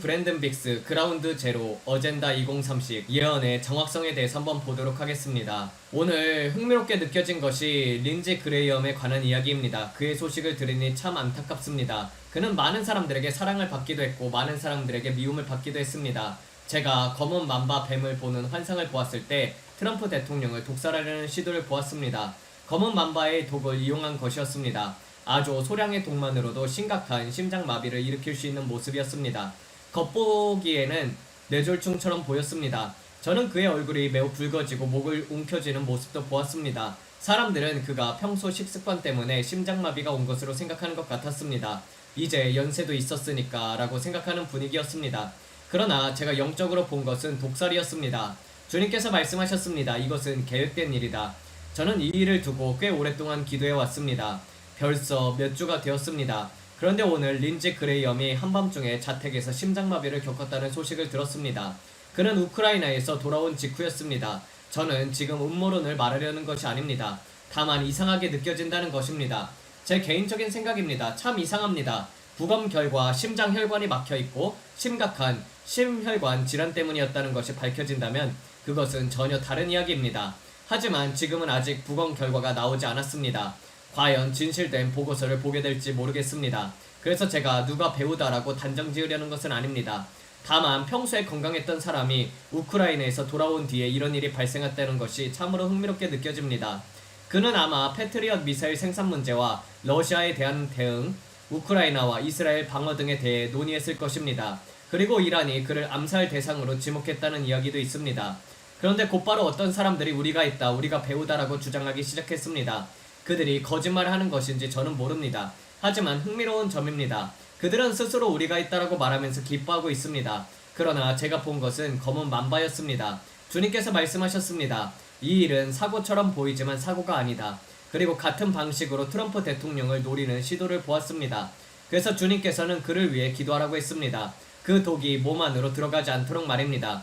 브랜든 빅스, 그라운드 제로, 어젠다 2030 예언의 정확성에 대해서 한번 보도록 하겠습니다. 오늘 흥미롭게 느껴진 것이 린지 그레이엄에 관한 이야기입니다. 그의 소식을 들으니 참 안타깝습니다. 그는 많은 사람들에게 사랑을 받기도 했고 많은 사람들에게 미움을 받기도 했습니다. 제가 검은 맘바 뱀을 보는 환상을 보았을 때 트럼프 대통령을 독살하려는 시도를 보았습니다. 검은 맘바의 독을 이용한 것이었습니다. 아주 소량의 독만으로도 심각한 심장마비를 일으킬 수 있는 모습이었습니다. 겉보기에는 뇌졸중처럼 보였습니다. 저는 그의 얼굴이 매우 붉어지고 목을 움켜쥐는 모습도 보았습니다. 사람들은 그가 평소 식습관 때문에 심장마비가 온 것으로 생각하는 것 같았습니다. 이제 연세도 있었으니까 라고 생각하는 분위기였습니다. 그러나 제가 영적으로 본 것은 독살이었습니다. 주님께서 말씀하셨습니다. 이것은 계획된 일이다. 저는 이 일을 두고 꽤 오랫동안 기도해 왔습니다. 벌써 몇 주가 되었습니다. 그런데 오늘 린지 그레이엄이 한밤중에 자택에서 심장마비를 겪었다는 소식을 들었습니다. 그는 우크라이나에서 돌아온 직후였습니다. 저는 지금 음모론을 말하려는 것이 아닙니다. 다만 이상하게 느껴진다는 것입니다. 제 개인적인 생각입니다. 참 이상합니다. 부검 결과 심장혈관이 막혀있고 심각한 심혈관 질환 때문이었다는 것이 밝혀진다면 그것은 전혀 다른 이야기입니다. 하지만 지금은 아직 부검 결과가 나오지 않았습니다. 과연 진실된 보고서를 보게 될지 모르겠습니다. 그래서 제가 누가 배우다라고 단정 지으려는 것은 아닙니다. 다만 평소에 건강했던 사람이 우크라이나에서 돌아온 뒤에 이런 일이 발생했다는 것이 참으로 흥미롭게 느껴집니다. 그는 아마 패트리엇 미사일 생산 문제와 러시아에 대한 대응, 우크라이나와 이스라엘 방어 등에 대해 논의했을 것입니다. 그리고 이란이 그를 암살 대상으로 지목했다는 이야기도 있습니다. 그런데 곧바로 어떤 사람들이 우리가 있다, 우리가 배우다라고 주장하기 시작했습니다. 그들이 거짓말을 하는 것인지 저는 모릅니다. 하지만 흥미로운 점입니다. 그들은 스스로 우리가 있다라고 말하면서 기뻐하고 있습니다. 그러나 제가 본 것은 검은 맘바였습니다. 주님께서 말씀하셨습니다. 이 일은 사고처럼 보이지만 사고가 아니다. 그리고 같은 방식으로 트럼프 대통령을 노리는 시도를 보았습니다. 그래서 주님께서는 그를 위해 기도하라고 했습니다. 그 독이 몸 안으로 들어가지 않도록 말입니다.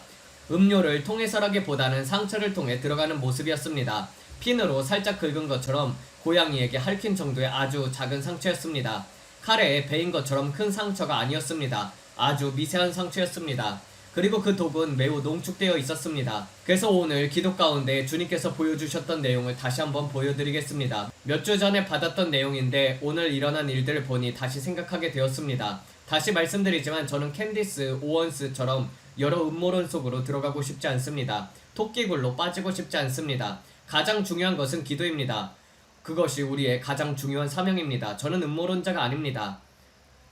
음료를 통해서라기보다는 상처를 통해 들어가는 모습이었습니다. 핀으로 살짝 긁은 것처럼 고양이에게 핥힌 정도의 아주 작은 상처였습니다. 칼에 베인 것처럼 큰 상처가 아니었습니다. 아주 미세한 상처였습니다. 그리고 그 독은 매우 농축되어 있었습니다. 그래서 오늘 기도 가운데 주님께서 보여주셨던 내용을 다시 한번 보여드리겠습니다. 몇 주 전에 받았던 내용인데 오늘 일어난 일들을 보니 다시 생각하게 되었습니다. 다시 말씀드리지만 저는 캔디스 오원스처럼 여러 음모론 속으로 들어가고 싶지 않습니다. 토끼굴로 빠지고 싶지 않습니다. 가장 중요한 것은 기도입니다. 그것이 우리의 가장 중요한 사명입니다. 저는 음모론자가 아닙니다.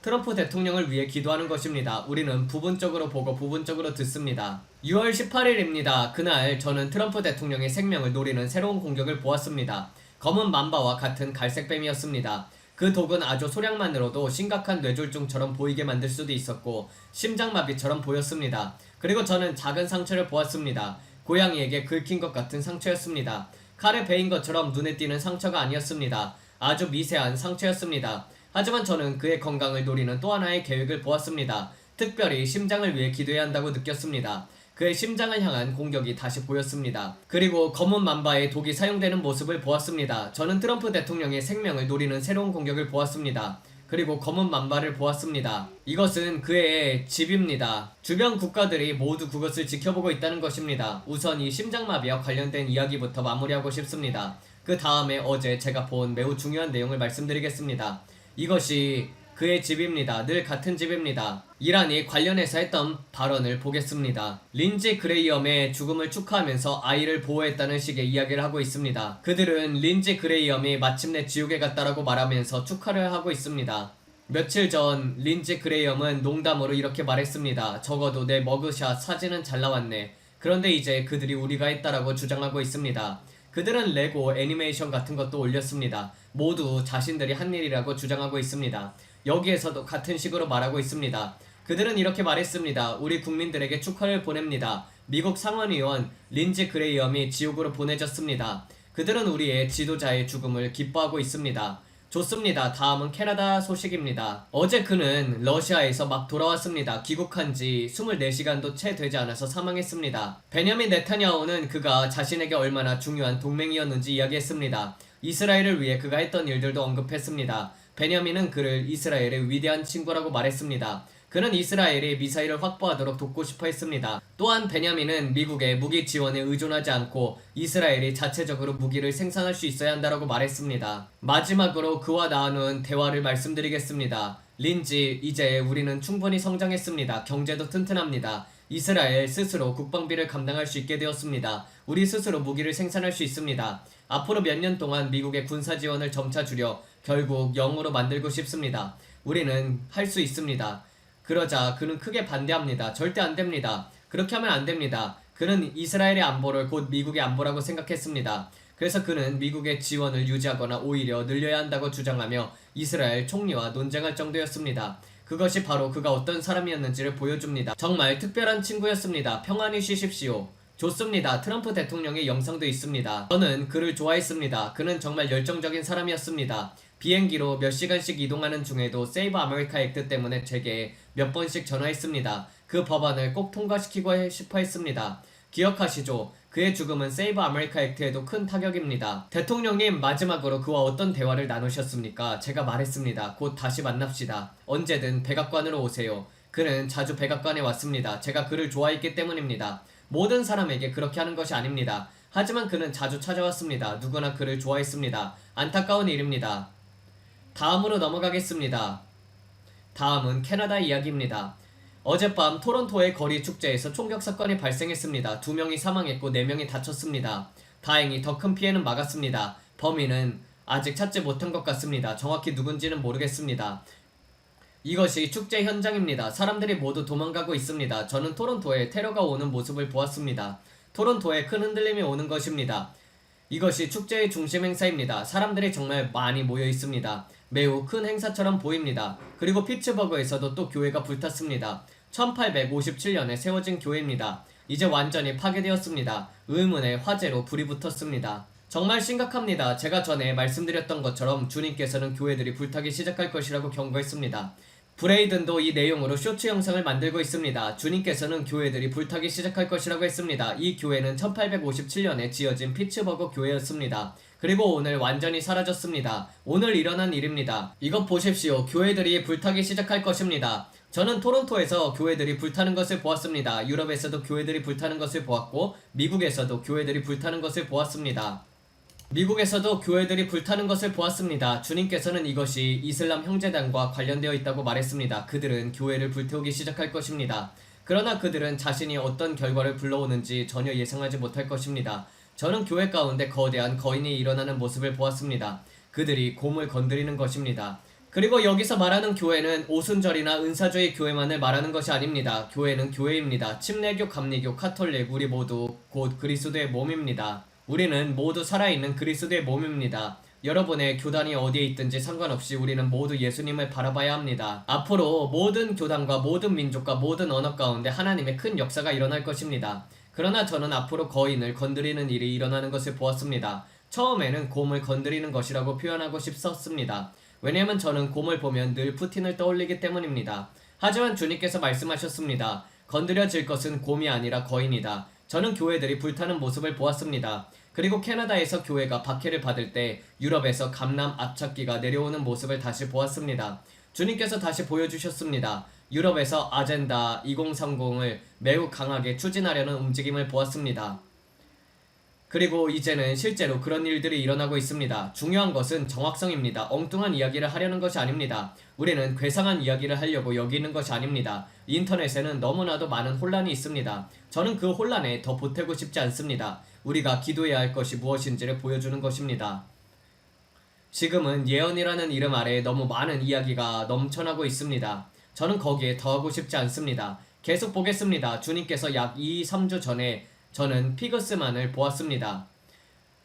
트럼프 대통령을 위해 기도하는 것입니다. 우리는 부분적으로 보고 부분적으로 듣습니다. 6월 18일입니다. 그날 저는 트럼프 대통령의 생명을 노리는 새로운 공격을 보았습니다. 검은 맘바와 같은 갈색뱀이었습니다. 그 독은 아주 소량만으로도 심각한 뇌졸중처럼 보이게 만들 수도 있었고 심장마비처럼 보였습니다. 그리고 저는 작은 상처를 보았습니다. 고양이에게 긁힌 것 같은 상처였습니다. 칼에 베인 것처럼 눈에 띄는 상처가 아니었습니다. 아주 미세한 상처였습니다. 하지만 저는 그의 건강을 노리는 또 하나의 계획을 보았습니다. 특별히 심장을 위해 기도해야 한다고 느꼈습니다. 그의 심장을 향한 공격이 다시 보였습니다. 그리고 검은 맘바의 독이 사용되는 모습을 보았습니다. 저는 트럼프 대통령의 생명을 노리는 새로운 공격을 보았습니다. 그리고 검은 맘바를 보았습니다. 이것은 그의 집입니다. 주변 국가들이 모두 그것을 지켜보고 있다는 것입니다. 우선 이 심장마비와 관련된 이야기부터 마무리하고 싶습니다. 그 다음에 어제 제가 본 매우 중요한 내용을 말씀드리겠습니다. 이것이 그의 집입니다. 늘 같은 집입니다. 이란이 관련해서 했던 발언을 보겠습니다. 린지 그레이엄의 죽음을 축하하면서 아이를 보호했다는 식의 이야기를 하고 있습니다. 그들은 린지 그레이엄이 마침내 지옥에 갔다라고 말하면서 축하를 하고 있습니다. 며칠 전 린지 그레이엄은 농담으로 이렇게 말했습니다. 적어도 내 머그샷 사진은 잘 나왔네. 그런데 이제 그들이 우리가 했다라고 주장하고 있습니다. 그들은 레고 애니메이션 같은 것도 올렸습니다. 모두 자신들이 한 일이라고 주장하고 있습니다. 여기에서도 같은 식으로 말하고 있습니다. 그들은 이렇게 말했습니다. 우리 국민들에게 축하를 보냅니다. 미국 상원의원 린지 그레이엄이 지옥으로 보내졌습니다. 그들은 우리의 지도자의 죽음을 기뻐하고 있습니다. 좋습니다. 다음은 캐나다 소식입니다. 어제 그는 러시아에서 막 돌아왔습니다. 귀국한 지 24시간도 채 되지 않아서 사망했습니다. 베냐민 네타냐후는 그가 자신에게 얼마나 중요한 동맹이었는지 이야기했습니다. 이스라엘을 위해 그가 했던 일들도 언급했습니다. 베냐민은 그를 이스라엘의 위대한 친구라고 말했습니다. 그는 이스라엘이 미사일을 확보하도록 돕고 싶어 했습니다. 또한 베냐민은 미국의 무기 지원에 의존하지 않고 이스라엘이 자체적으로 무기를 생산할 수 있어야 한다고 말했습니다. 마지막으로 그와 나눈 대화를 말씀드리겠습니다. 린지, 이제 우리는 충분히 성장했습니다. 경제도 튼튼합니다. 이스라엘 스스로 국방비를 감당할 수 있게 되었습니다. 우리 스스로 무기를 생산할 수 있습니다. 앞으로 몇 년 동안 미국의 군사 지원을 점차 줄여 결국 0으로 만들고 싶습니다. 우리는 할 수 있습니다. 그러자 그는 크게 반대합니다. 절대 안 됩니다. 그렇게 하면 안 됩니다. 그는 이스라엘의 안보를 곧 미국의 안보라고 생각했습니다. 그래서 그는 미국의 지원을 유지하거나 오히려 늘려야 한다고 주장하며 이스라엘 총리와 논쟁할 정도였습니다. 그것이 바로 그가 어떤 사람이었는지를 보여줍니다. 정말 특별한 친구였습니다. 평안히 쉬십시오. 좋습니다. 트럼프 대통령의 영상도 있습니다. 저는 그를 좋아했습니다. 그는 정말 열정적인 사람이었습니다. 비행기로 몇 시간씩 이동하는 중에도 세이브 아메리카 액트 때문에 제게 몇 번씩 전화했습니다. 그 법안을 꼭 통과시키고 싶어 했습니다. 기억하시죠? 그의 죽음은 세이브 아메리카 액트에도 큰 타격입니다. 대통령님, 마지막으로 그와 어떤 대화를 나누셨습니까? 제가 말했습니다. 곧 다시 만납시다. 언제든 백악관으로 오세요. 그는 자주 백악관에 왔습니다. 제가 그를 좋아했기 때문입니다. 모든 사람에게 그렇게 하는 것이 아닙니다. 하지만 그는 자주 찾아왔습니다. 누구나 그를 좋아했습니다. 안타까운 일입니다. 다음으로 넘어가겠습니다. 다음은 캐나다 이야기입니다. 어젯밤 토론토의 거리 축제에서 총격 사건이 발생했습니다. 2명이 사망했고 4명이 다쳤습니다. 다행히 더 큰 피해는 막았습니다. 범인은 아직 찾지 못한 것 같습니다. 정확히 누군지는 모르겠습니다. 이것이 축제 현장입니다. 사람들이 모두 도망가고 있습니다. 저는 토론토에 테러가 오는 모습을 보았습니다. 토론토에 큰 흔들림이 오는 것입니다. 이것이 축제의 중심 행사입니다. 사람들이 정말 많이 모여 있습니다. 매우 큰 행사처럼 보입니다. 그리고 피츠버그에서도 또 교회가 불탔습니다. 1857년에 세워진 교회입니다. 이제 완전히 파괴되었습니다. 의문의 화재로 불이 붙었습니다. 정말 심각합니다. 제가 전에 말씀드렸던 것처럼 주님께서는 교회들이 불타기 시작할 것이라고 경고했습니다. 브레이든도 이 내용으로 쇼츠 영상을 만들고 있습니다. 주님께서는 교회들이 불타기 시작할 것이라고 했습니다. 이 교회는 1857년에 지어진 피츠버그 교회였습니다. 그리고 오늘 완전히 사라졌습니다. 오늘 일어난 일입니다. 이것 보십시오. 교회들이 불타기 시작할 것입니다. 저는 토론토에서 교회들이 불타는 것을 보았습니다. 유럽에서도 교회들이 불타는 것을 보았고 미국에서도 교회들이 불타는 것을 보았습니다. 미국에서도 교회들이 불타는 것을 보았습니다. 주님께서는 이것이 이슬람 형제단과 관련되어 있다고 말했습니다. 그들은 교회를 불태우기 시작할 것입니다. 그러나 그들은 자신이 어떤 결과를 불러오는지 전혀 예상하지 못할 것입니다. 저는 교회 가운데 거대한 거인이 일어나는 모습을 보았습니다. 그들이 곰을 건드리는 것입니다. 그리고 여기서 말하는 교회는 오순절이나 은사주의 교회만을 말하는 것이 아닙니다. 교회는 교회입니다. 침례교, 감리교, 카톨릭, 우리 모두 곧 그리스도의 몸입니다. 우리는 모두 살아있는 그리스도의 몸입니다. 여러분의 교단이 어디에 있든지 상관없이 우리는 모두 예수님을 바라봐야 합니다. 앞으로 모든 교단과 모든 민족과 모든 언어 가운데 하나님의 큰 역사가 일어날 것입니다. 그러나 저는 앞으로 거인을 건드리는 일이 일어나는 것을 보았습니다. 처음에는 곰을 건드리는 것이라고 표현하고 싶었습니다. 왜냐하면 저는 곰을 보면 늘 푸틴을 떠올리기 때문입니다. 하지만 주님께서 말씀하셨습니다. 건드려질 것은 곰이 아니라 거인이다. 저는 교회들이 불타는 모습을 보았습니다. 그리고 캐나다에서 교회가 박해를 받을 때 유럽에서 감람 압착기가 내려오는 모습을 다시 보았습니다. 주님께서 다시 보여주셨습니다. 유럽에서 아젠다 2030을 매우 강하게 추진하려는 움직임을 보았습니다. 그리고 이제는 실제로 그런 일들이 일어나고 있습니다. 중요한 것은 정확성입니다. 엉뚱한 이야기를 하려는 것이 아닙니다. 우리는 괴상한 이야기를 하려고 여기 있는 것이 아닙니다. 인터넷에는 너무나도 많은 혼란이 있습니다. 저는 그 혼란에 더 보태고 싶지 않습니다. 우리가 기도해야 할 것이 무엇인지를 보여주는 것입니다. 지금은 예언이라는 이름 아래 너무 많은 이야기가 넘쳐나고 있습니다. 저는 거기에 더하고 싶지 않습니다. 계속 보겠습니다. 주님께서 약 2-3주 전에 저는 피그스만을 보았습니다.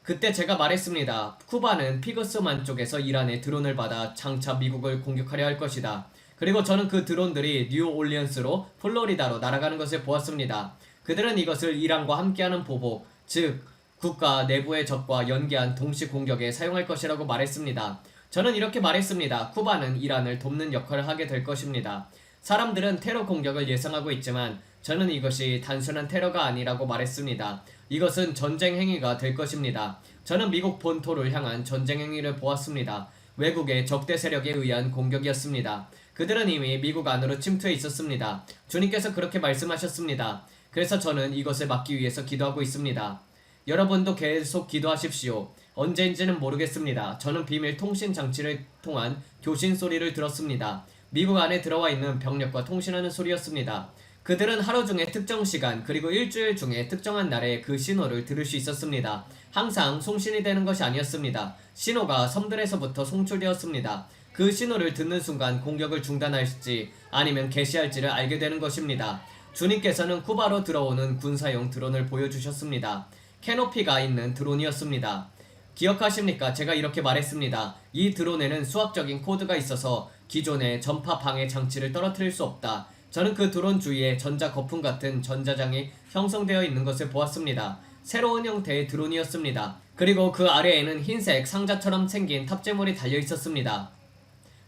그때 제가 말했습니다. 쿠바는 피그스만 쪽에서 이란의 드론을 받아 장차 미국을 공격하려 할 것이다. 그리고 저는 그 드론들이 뉴올리언스로 플로리다로 날아가는 것을 보았습니다. 그들은 이것을 이란과 함께하는 보복, 즉 국가 내부의 적과 연계한 동시 공격에 사용할 것이라고 말했습니다. 저는 이렇게 말했습니다. 쿠바는 이란을 돕는 역할을 하게 될 것입니다. 사람들은 테러 공격을 예상하고 있지만 저는 이것이 단순한 테러가 아니라고 말했습니다. 이것은 전쟁 행위가 될 것입니다. 저는 미국 본토를 향한 전쟁 행위를 보았습니다. 외국의 적대 세력에 의한 공격이었습니다. 그들은 이미 미국 안으로 침투해 있었습니다. 주님께서 그렇게 말씀하셨습니다. 그래서 저는 이것을 막기 위해서 기도하고 있습니다. 여러분도 계속 기도하십시오. 언제인지는 모르겠습니다. 저는 비밀 통신 장치를 통한 교신 소리를 들었습니다. 미국 안에 들어와 있는 병력과 통신하는 소리였습니다. 그들은 하루 중에 특정 시간 그리고 일주일 중에 특정한 날에 그 신호를 들을 수 있었습니다. 항상 송신이 되는 것이 아니었습니다. 신호가 섬들에서부터 송출되었습니다. 그 신호를 듣는 순간 공격을 중단할지 아니면 개시할지를 알게 되는 것입니다. 주님께서는 쿠바로 들어오는 군사용 드론을 보여주셨습니다. 캐노피가 있는 드론이었습니다. 기억하십니까? 제가 이렇게 말했습니다. 이 드론에는 수학적인 코드가 있어서 기존의 전파 방해 장치를 떨어뜨릴 수 없다. 저는 그 드론 주위에 전자 거품 같은 전자장이 형성되어 있는 것을 보았습니다. 새로운 형태의 드론이었습니다. 그리고 그 아래에는 흰색 상자처럼 생긴 탑재물이 달려 있었습니다.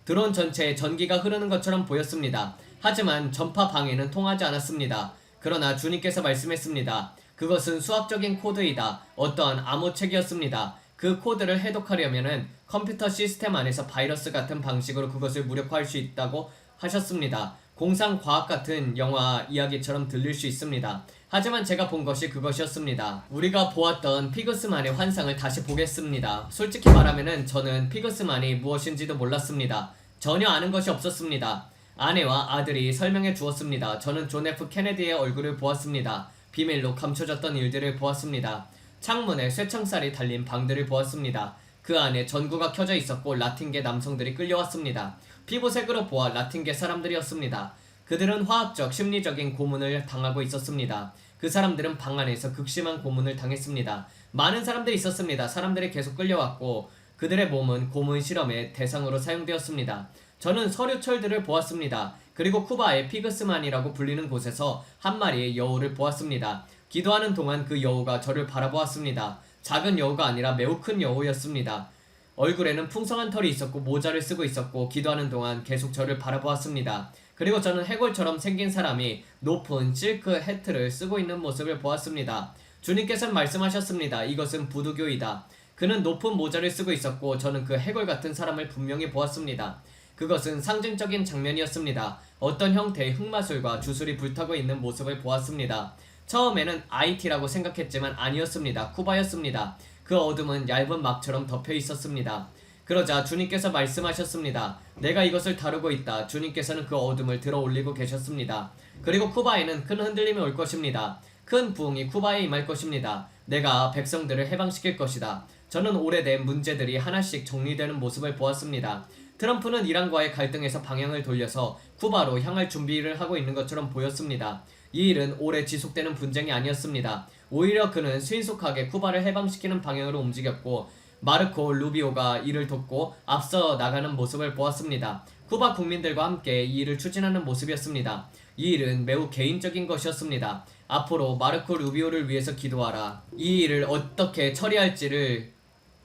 드론 전체에 전기가 흐르는 것처럼 보였습니다. 하지만 전파 방해는 통하지 않았습니다. 그러나 주님께서 말씀했습니다. 그것은 수학적인 코드이다. 어떠한 암호책이었습니다. 그 코드를 해독하려면은 컴퓨터 시스템 안에서 바이러스 같은 방식으로 그것을 무력화할 수 있다고 하셨습니다. 공상과학 같은 영화 이야기처럼 들릴 수 있습니다. 하지만 제가 본 것이 그것이었습니다. 우리가 보았던 피그스만의 환상을 다시 보겠습니다. 솔직히 말하면은 저는 피그스만이 무엇인지도 몰랐습니다. 전혀 아는 것이 없었습니다. 아내와 아들이 설명해 주었습니다. 저는 존 F 케네디의 얼굴을 보았습니다. 비밀로 감춰졌던 일들을 보았습니다. 창문에 쇠창살이 달린 방들을 보았습니다. 그 안에 전구가 켜져 있었고 라틴계 남성들이 끌려왔습니다. 피부색으로 보아 라틴계 사람들이었습니다. 그들은 화학적, 심리적인 고문을 당하고 있었습니다. 그 사람들은 방 안에서 극심한 고문을 당했습니다. 많은 사람들이 있었습니다. 사람들이 계속 끌려왔고 그들의 몸은 고문 실험의 대상으로 사용되었습니다. 저는 서류철들을 보았습니다. 그리고 쿠바의 피그스만이라고 불리는 곳에서 한 마리의 여우를 보았습니다. 기도하는 동안 그 여우가 저를 바라보았습니다. 작은 여우가 아니라 매우 큰 여우였습니다. 얼굴에는 풍성한 털이 있었고 모자를 쓰고 있었고 기도하는 동안 계속 저를 바라보았습니다. 그리고 저는 해골처럼 생긴 사람이 높은 실크 해트를 쓰고 있는 모습을 보았습니다. 주님께서는 말씀하셨습니다. 이것은 부두교이다. 그는 높은 모자를 쓰고 있었고 저는 그 해골 같은 사람을 분명히 보았습니다. 그것은 상징적인 장면이었습니다. 어떤 형태의 흑마술과 주술이 불타고 있는 모습을 보았습니다. 처음에는 IT라고 생각했지만 아니었습니다. 쿠바였습니다. 그 어둠은 얇은 막처럼 덮여 있었습니다. 그러자 주님께서 말씀하셨습니다. 내가 이것을 다루고 있다. 주님께서는 그 어둠을 들어 올리고 계셨습니다. 그리고 쿠바에는 큰 흔들림이 올 것입니다. 큰 부흥이 쿠바에 임할 것입니다. 내가 백성들을 해방시킬 것이다. 저는 오래된 문제들이 하나씩 정리되는 모습을 보았습니다. 트럼프는 이란과의 갈등에서 방향을 돌려서 쿠바로 향할 준비를 하고 있는 것처럼 보였습니다. 이 일은 오래 지속되는 분쟁이 아니었습니다. 오히려 그는 신속하게 쿠바를 해방시키는 방향으로 움직였고 마르코 루비오가 이를 돕고 앞서 나가는 모습을 보았습니다. 쿠바 국민들과 함께 이 일을 추진하는 모습이었습니다. 이 일은 매우 개인적인 것이었습니다. 앞으로 마르코 루비오를 위해서 기도하라. 이 일을 어떻게 처리할지를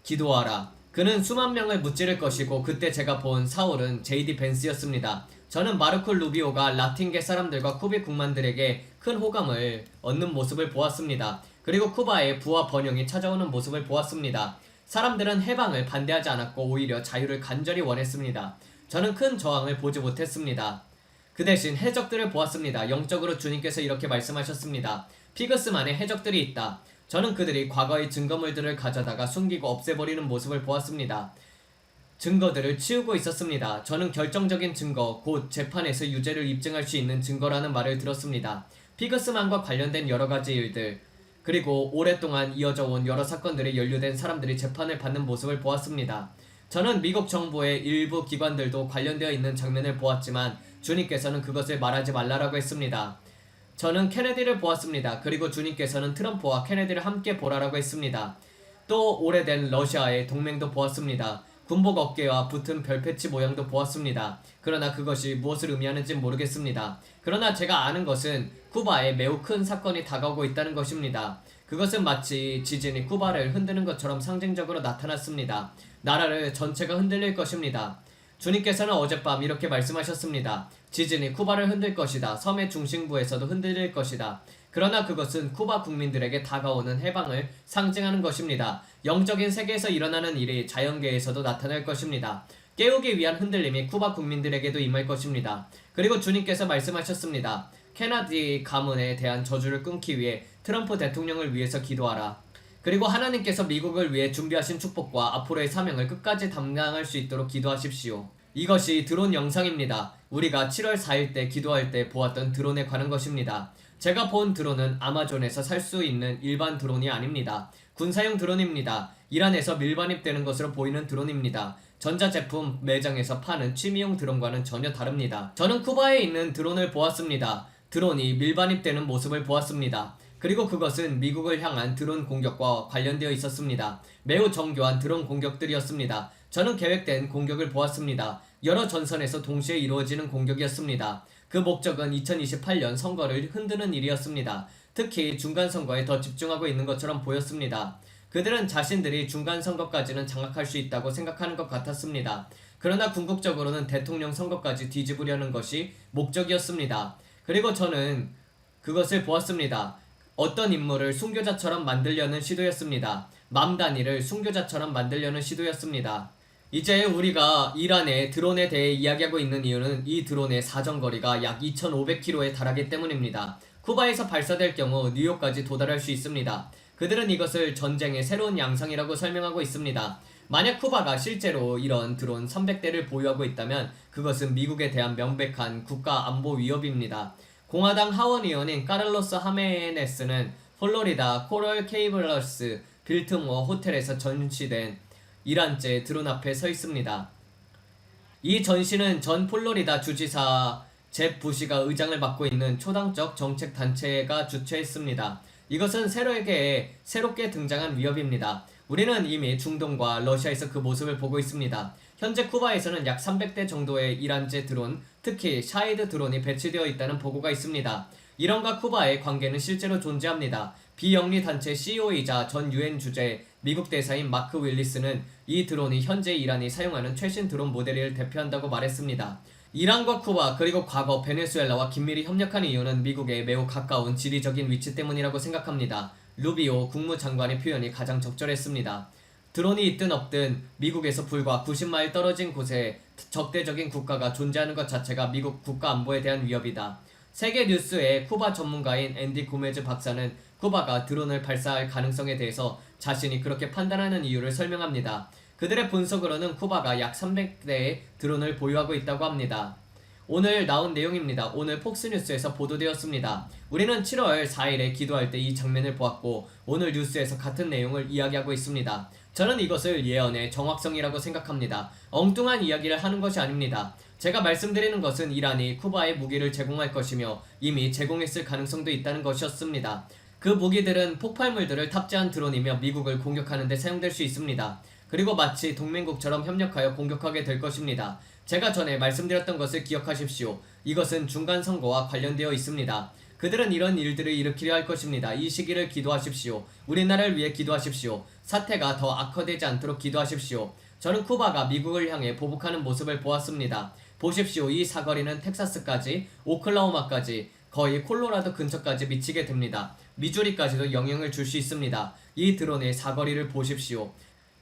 기도하라. 그는 수만 명을 무찌를 것이고 그때 제가 본 사울은 JD 벤스였습니다. 저는 마르코 루비오가 라틴계 사람들과 쿠비 국만들에게 큰 호감을 얻는 모습을 보았습니다. 그리고 쿠바의 부와 번영이 찾아오는 모습을 보았습니다. 사람들은 해방을 반대하지 않았고 오히려 자유를 간절히 원했습니다. 저는 큰 저항을 보지 못했습니다. 그 대신 해적들을 보았습니다. 영적으로 주님께서 이렇게 말씀하셨습니다. 피그스만에 해적들이 있다. 저는 그들이 과거의 증거물들을 가져다가 숨기고 없애버리는 모습을 보았습니다. 증거들을 치우고 있었습니다. 저는 결정적인 증거, 곧 재판에서 유죄를 입증할 수 있는 증거라는 말을 들었습니다. 피그스만과 관련된 여러 가지 일들, 그리고 오랫동안 이어져 온 여러 사건들에 연루된 사람들이 재판을 받는 모습을 보았습니다. 저는 미국 정부의 일부 기관들도 관련되어 있는 장면을 보았지만 주님께서는 그것을 말하지 말라라고 했습니다. 저는 케네디를 보았습니다. 그리고 주님께서는 트럼프와 케네디를 함께 보라라고 했습니다. 또 오래된 러시아의 동맹도 보았습니다. 군복 어깨와 붙은 별패치 모양도 보았습니다. 그러나 그것이 무엇을 의미하는지 모르겠습니다. 그러나 제가 아는 것은 쿠바에 매우 큰 사건이 다가오고 있다는 것입니다. 그것은 마치 지진이 쿠바를 흔드는 것처럼 상징적으로 나타났습니다. 나라를 전체가 흔들릴 것입니다. 주님께서는 어젯밤 이렇게 말씀하셨습니다. 지진이 쿠바를 흔들 것이다. 섬의 중심부에서도 흔들릴 것이다. 그러나 그것은 쿠바 국민들에게 다가오는 해방을 상징하는 것입니다. 영적인 세계에서 일어나는 일이 자연계에서도 나타날 것입니다. 깨우기 위한 흔들림이 쿠바 국민들에게도 임할 것입니다. 그리고 주님께서 말씀하셨습니다. 케네디 가문에 대한 저주를 끊기 위해 트럼프 대통령을 위해서 기도하라. 그리고 하나님께서 미국을 위해 준비하신 축복과 앞으로의 사명을 끝까지 감당할 수 있도록 기도하십시오. 이것이 드론 영상입니다. 우리가 7월 4일 때 기도할 때 보았던 드론에 관한 것입니다. 제가 본 드론은 아마존에서 살 수 있는 일반 드론이 아닙니다. 군사용 드론입니다. 이란에서 밀반입되는 것으로 보이는 드론입니다. 전자제품 매장에서 파는 취미용 드론과는 전혀 다릅니다. 저는 쿠바에 있는 드론을 보았습니다. 드론이 밀반입되는 모습을 보았습니다. 그리고 그것은 미국을 향한 드론 공격과 관련되어 있었습니다. 매우 정교한 드론 공격들이었습니다. 저는 계획된 공격을 보았습니다. 여러 전선에서 동시에 이루어지는 공격이었습니다. 그 목적은 2028년 선거를 흔드는 일이었습니다. 특히 중간선거에 더 집중하고 있는 것처럼 보였습니다. 그들은 자신들이 중간선거까지는 장악할 수 있다고 생각하는 것 같았습니다. 그러나 궁극적으로는 대통령 선거까지 뒤집으려는 것이 목적이었습니다. 그리고 저는 그것을 보았습니다. 어떤 인물을 순교자처럼 만들려는 시도였습니다. 맘다니를 순교자처럼 만들려는 시도였습니다. 이제 우리가 이란의 드론에 대해 이야기하고 있는 이유는 이 드론의 사정거리가 약 2500km에 달하기 때문입니다. 쿠바에서 발사될 경우 뉴욕까지 도달할 수 있습니다. 그들은 이것을 전쟁의 새로운 양상이라고 설명하고 있습니다. 만약 쿠바가 실제로 이런 드론 300대를 보유하고 있다면 그것은 미국에 대한 명백한 국가 안보 위협입니다. 공화당 하원의원인 카를로스 하메네스는 플로리다 코럴 케이블러스 빌트모어 호텔에서 전시된 이란제 드론 앞에 서 있습니다. 이 전시는 전 플로리다 주지사 잽 부시가 의장을 맡고 있는 초당적 정책 단체가 주최했습니다. 이것은 새롭게 등장한 위협입니다. 우리는 이미 중동과 러시아에서 그 모습을 보고 있습니다. 현재 쿠바에서는 약 300대 정도의 이란제 드론, 특히 샤이드 드론이 배치되어 있다는 보고가 있습니다. 이란과 쿠바의 관계는 실제로 존재합니다. 비영리 단체 CEO이자 전 유엔 주재 미국 대사인 마크 윌리스는 이 드론이 현재 이란이 사용하는 최신 드론 모델을 대표한다고 말했습니다. 이란과 쿠바 그리고 과거 베네수엘라와 긴밀히 협력한 이유는 미국에 매우 가까운 지리적인 위치 때문이라고 생각합니다. 루비오 국무장관의 표현이 가장 적절했습니다. 드론이 있든 없든 미국에서 불과 90마일 떨어진 곳에 적대적인 국가가 존재하는 것 자체가 미국 국가 안보에 대한 위협이다. 세계 뉴스의 쿠바 전문가인 앤디 고메즈 박사는 쿠바가 드론을 발사할 가능성에 대해서 자신이 그렇게 판단하는 이유를 설명합니다. 그들의 분석으로는 쿠바가 약 300대의 드론을 보유하고 있다고 합니다. 오늘 나온 내용입니다. 오늘 폭스뉴스에서 보도되었습니다. 우리는 7월 4일에 기도할 때 이 장면을 보았고 오늘 뉴스에서 같은 내용을 이야기하고 있습니다. 저는 이것을 예언의 정확성이라고 생각합니다. 엉뚱한 이야기를 하는 것이 아닙니다. 제가 말씀드리는 것은 이란이 쿠바에 무기를 제공할 것이며 이미 제공했을 가능성도 있다는 것이었습니다. 그 무기들은 폭발물들을 탑재한 드론이며 미국을 공격하는 데 사용될 수 있습니다. 그리고 마치 동맹국처럼 협력하여 공격하게 될 것입니다. 제가 전에 말씀드렸던 것을 기억하십시오. 이것은 중간선거와 관련되어 있습니다. 그들은 이런 일들을 일으키려 할 것입니다. 이 시기를 기도하십시오. 우리나라를 위해 기도하십시오. 사태가 더 악화되지 않도록 기도하십시오. 저는 쿠바가 미국을 향해 보복하는 모습을 보았습니다. 보십시오. 이 사거리는 텍사스까지, 오클라호마까지, 거의 콜로라도 근처까지 미치게 됩니다. 미주리까지도 영향을 줄 수 있습니다. 이 드론의 사거리를 보십시오.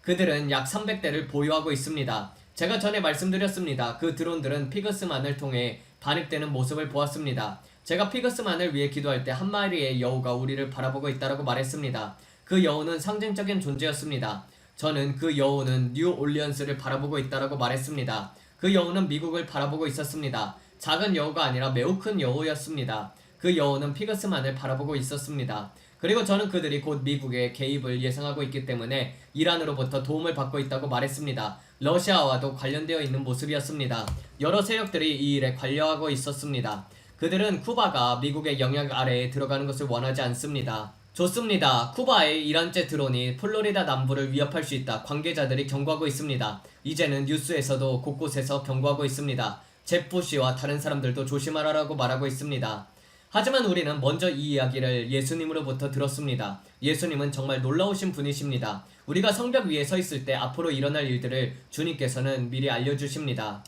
그들은 약 300대를 보유하고 있습니다. 제가 전에 말씀드렸습니다. 그 드론들은 피그스만을 통해 반입되는 모습을 보았습니다. 제가 피그스만을 위해 기도할 때 한 마리의 여우가 우리를 바라보고 있다고 말했습니다. 그 여우는 상징적인 존재였습니다. 저는 그 여우는 뉴올리언스를 바라보고 있다고 말했습니다. 그 여우는 미국을 바라보고 있었습니다. 작은 여우가 아니라 매우 큰 여우였습니다. 그 여우는 피그스만을 바라보고 있었습니다. 그리고 저는 그들이 곧 미국의 개입을 예상하고 있기 때문에 이란으로부터 도움을 받고 있다고 말했습니다. 러시아와도 관련되어 있는 모습이었습니다. 여러 세력들이 이 일에 관여하고 있었습니다. 그들은 쿠바가 미국의 영향 아래에 들어가는 것을 원하지 않습니다. 좋습니다. 쿠바의 이란제 드론이 플로리다 남부를 위협할 수 있다. 관계자들이 경고하고 있습니다. 이제는 뉴스에서도 곳곳에서 경고하고 있습니다. 잽 부시와 다른 사람들도 조심하라고 말하고 있습니다. 하지만 우리는 먼저 이 이야기를 예수님으로부터 들었습니다. 예수님은 정말 놀라우신 분이십니다. 우리가 성벽 위에 서 있을 때 앞으로 일어날 일들을 주님께서는 미리 알려주십니다.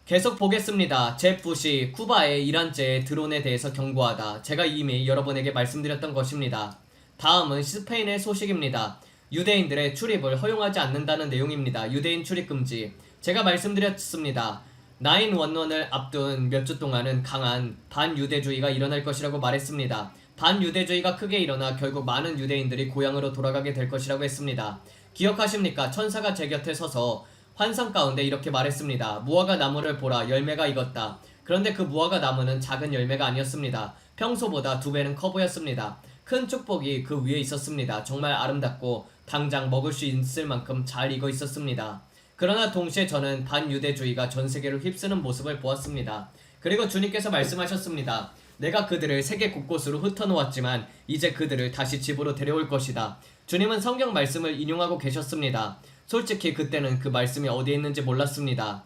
계속 보겠습니다. 제 부시 쿠바의 이란제 드론에 대해서 경고하다. 제가 이미 여러분에게 말씀드렸던 것입니다. 다음은 스페인의 소식입니다. 유대인들의 출입을 허용하지 않는다는 내용입니다. 유대인 출입 금지. 제가 말씀드렸습니다. 911을 앞둔 몇 주 동안은 강한 반유대주의가 일어날 것이라고 말했습니다. 반유대주의가 크게 일어나 결국 많은 유대인들이 고향으로 돌아가게 될 것이라고 했습니다. 기억하십니까? 천사가 제 곁에 서서 환상 가운데 이렇게 말했습니다. 무화과 나무를 보라, 열매가 익었다. 그런데 그 무화과 나무는 작은 열매가 아니었습니다. 평소보다 2배는 커 보였습니다. 큰 축복이 그 위에 있었습니다. 정말 아름답고 당장 먹을 수 있을 만큼 잘 익어 있었습니다. 그러나 동시에 저는 반유대주의가 전 세계를 휩쓰는 모습을 보았습니다. 그리고 주님께서 말씀하셨습니다. 내가 그들을 세계 곳곳으로 흩어놓았지만 이제 그들을 다시 집으로 데려올 것이다. 주님은 성경 말씀을 인용하고 계셨습니다. 솔직히 그때는 그 말씀이 어디에 있는지 몰랐습니다.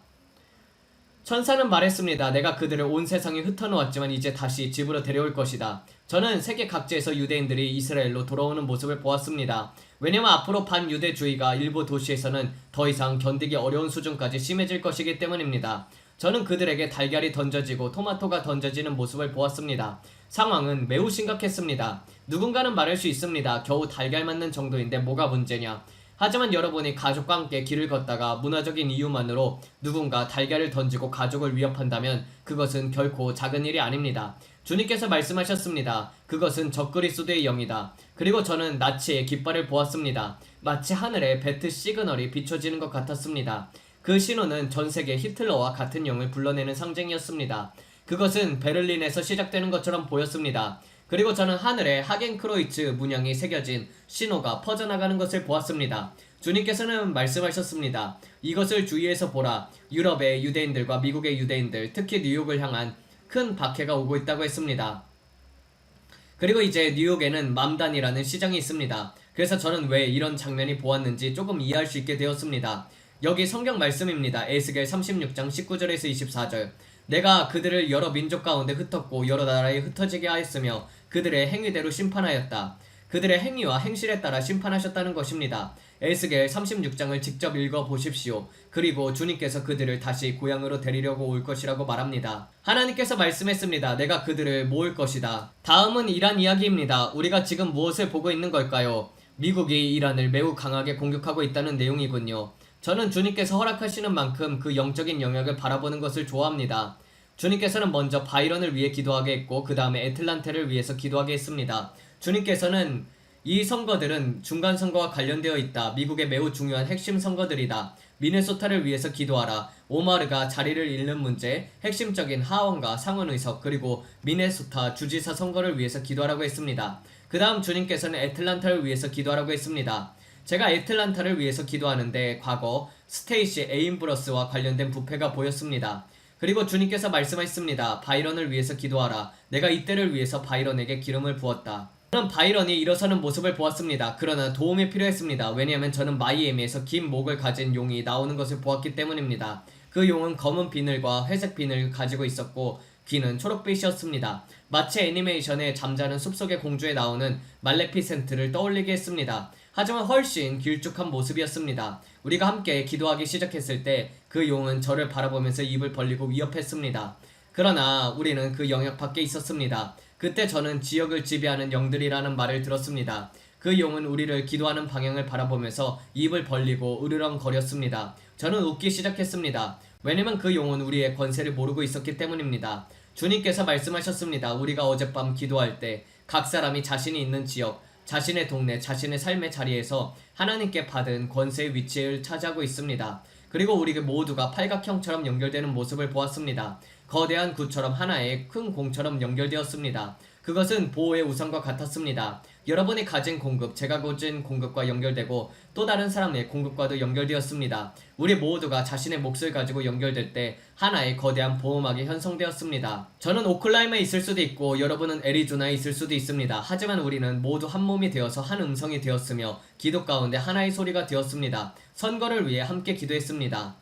천사는 말했습니다. 내가 그들을 온 세상에 흩어놓았지만 이제 다시 집으로 데려올 것이다. 저는 세계 각지에서 유대인들이 이스라엘로 돌아오는 모습을 보았습니다. 왜냐면 앞으로 반유대주의가 일부 도시에서는 더 이상 견디기 어려운 수준까지 심해질 것이기 때문입니다. 저는 그들에게 달걀이 던져지고 토마토가 던져지는 모습을 보았습니다. 상황은 매우 심각했습니다. 누군가는 말할 수 있습니다. 겨우 달걀 맞는 정도인데 뭐가 문제냐. 하지만 여러분이 가족과 함께 길을 걷다가 문화적인 이유만으로 누군가 달걀을 던지고 가족을 위협한다면 그것은 결코 작은 일이 아닙니다. 주님께서 말씀하셨습니다. 그것은 적그리스도의 영이다. 그리고 저는 나치의 깃발을 보았습니다. 마치 하늘에 배트 시그널이 비춰지는 것 같았습니다. 그 신호는 전 세계 히틀러와 같은 영을 불러내는 상징이었습니다. 그것은 베를린에서 시작되는 것처럼 보였습니다. 그리고 저는 하늘에 하겐크로이츠 문양이 새겨진 신호가 퍼져나가는 것을 보았습니다. 주님께서는 말씀하셨습니다. 이것을 주위에서 보라. 유럽의 유대인들과 미국의 유대인들, 특히 뉴욕을 향한 큰 박해가 오고 있다고 했습니다. 그리고 이제 뉴욕에는 맘단이라는 시장이 있습니다. 그래서 저는 왜 이런 장면이 보았는지 조금 이해할 수 있게 되었습니다. 여기 성경 말씀입니다. 에스겔 36장 19절에서 24절. 내가 그들을 여러 민족 가운데 흩었고 여러 나라에 흩어지게 하였으며 그들의 행위대로 심판하였다. 그들의 행위와 행실에 따라 심판하셨다는 것입니다. 에스겔 36장을 직접 읽어보십시오. 그리고 주님께서 그들을 다시 고향으로 데리려고 올 것이라고 말합니다. 하나님께서 말씀했습니다. 내가 그들을 모을 것이다. 다음은 이란 이야기입니다. 우리가 지금 무엇을 보고 있는 걸까요? 미국이 이란을 매우 강하게 공격하고 있다는 내용이군요. 저는 주님께서 허락하시는 만큼 그 영적인 영역을 바라보는 것을 좋아합니다. 주님께서는 먼저 바이런을 위해 기도하게 했고 그 다음에 애틀란테를 위해서 기도하게 했습니다. 주님께서는 이 선거들은 중간 선거와 관련되어 있다. 미국의 매우 중요한 핵심 선거들이다. 미네소타를 위해서 기도하라. 오마르가 자리를 잃는 문제, 핵심적인 하원과 상원 의석, 그리고 미네소타 주지사 선거를 위해서 기도하라고 했습니다. 그 다음 주님께서는 애틀란타를 위해서 기도하라고 했습니다. 제가 애틀란타를 위해서 기도하는데 과거 스테이시 에인브러스와 관련된 부패가 보였습니다. 그리고 주님께서 말씀하셨습니다. 바이런을 위해서 기도하라. 내가 이때를 위해서 바이런에게 기름을 부었다. 저는 바이런이 일어서는 모습을 보았습니다. 그러나 도움이 필요했습니다. 왜냐하면 저는 마이애미에서 긴 목을 가진 용이 나오는 것을 보았기 때문입니다. 그 용은 검은 비늘과 회색 비늘을 가지고 있었고 귀는 초록빛이었습니다. 마치 애니메이션의 잠자는 숲속의 공주에 나오는 말레피센트를 떠올리게 했습니다. 하지만 훨씬 길쭉한 모습이었습니다. 우리가 함께 기도하기 시작했을 때 그 용은 저를 바라보면서 입을 벌리고 위협했습니다. 그러나 우리는 그 영역 밖에 있었습니다. 그때 저는 지역을 지배하는 영들이라는 말을 들었습니다. 그 용은 우리를 기도하는 방향을 바라보면서 입을 벌리고 으르렁거렸습니다. 저는 웃기 시작했습니다. 왜냐면 그 용은 우리의 권세를 모르고 있었기 때문입니다. 주님께서 말씀하셨습니다. 우리가 어젯밤 기도할 때 각 사람이 자신이 있는 지역, 자신의 동네, 자신의 삶의 자리에서 하나님께 받은 권세의 위치를 차지하고 있습니다. 그리고 우리 모두가 팔각형처럼 연결되는 모습을 보았습니다. 거대한 구처럼 하나의 큰 공처럼 연결되었습니다. 그것은 보호의 우상과 같았습니다. 여러분이 가진 공급, 제가 가진 공급과 연결되고 또 다른 사람의 공급과도 연결되었습니다. 우리 모두가 자신의 몫을 가지고 연결될 때 하나의 거대한 보호막이 형성되었습니다. 저는 오클라호마에 있을 수도 있고 여러분은 애리조나에 있을 수도 있습니다. 하지만 우리는 모두 한 몸이 되어서 한 음성이 되었으며 기도 가운데 하나의 소리가 되었습니다. 선거를 위해 함께 기도했습니다.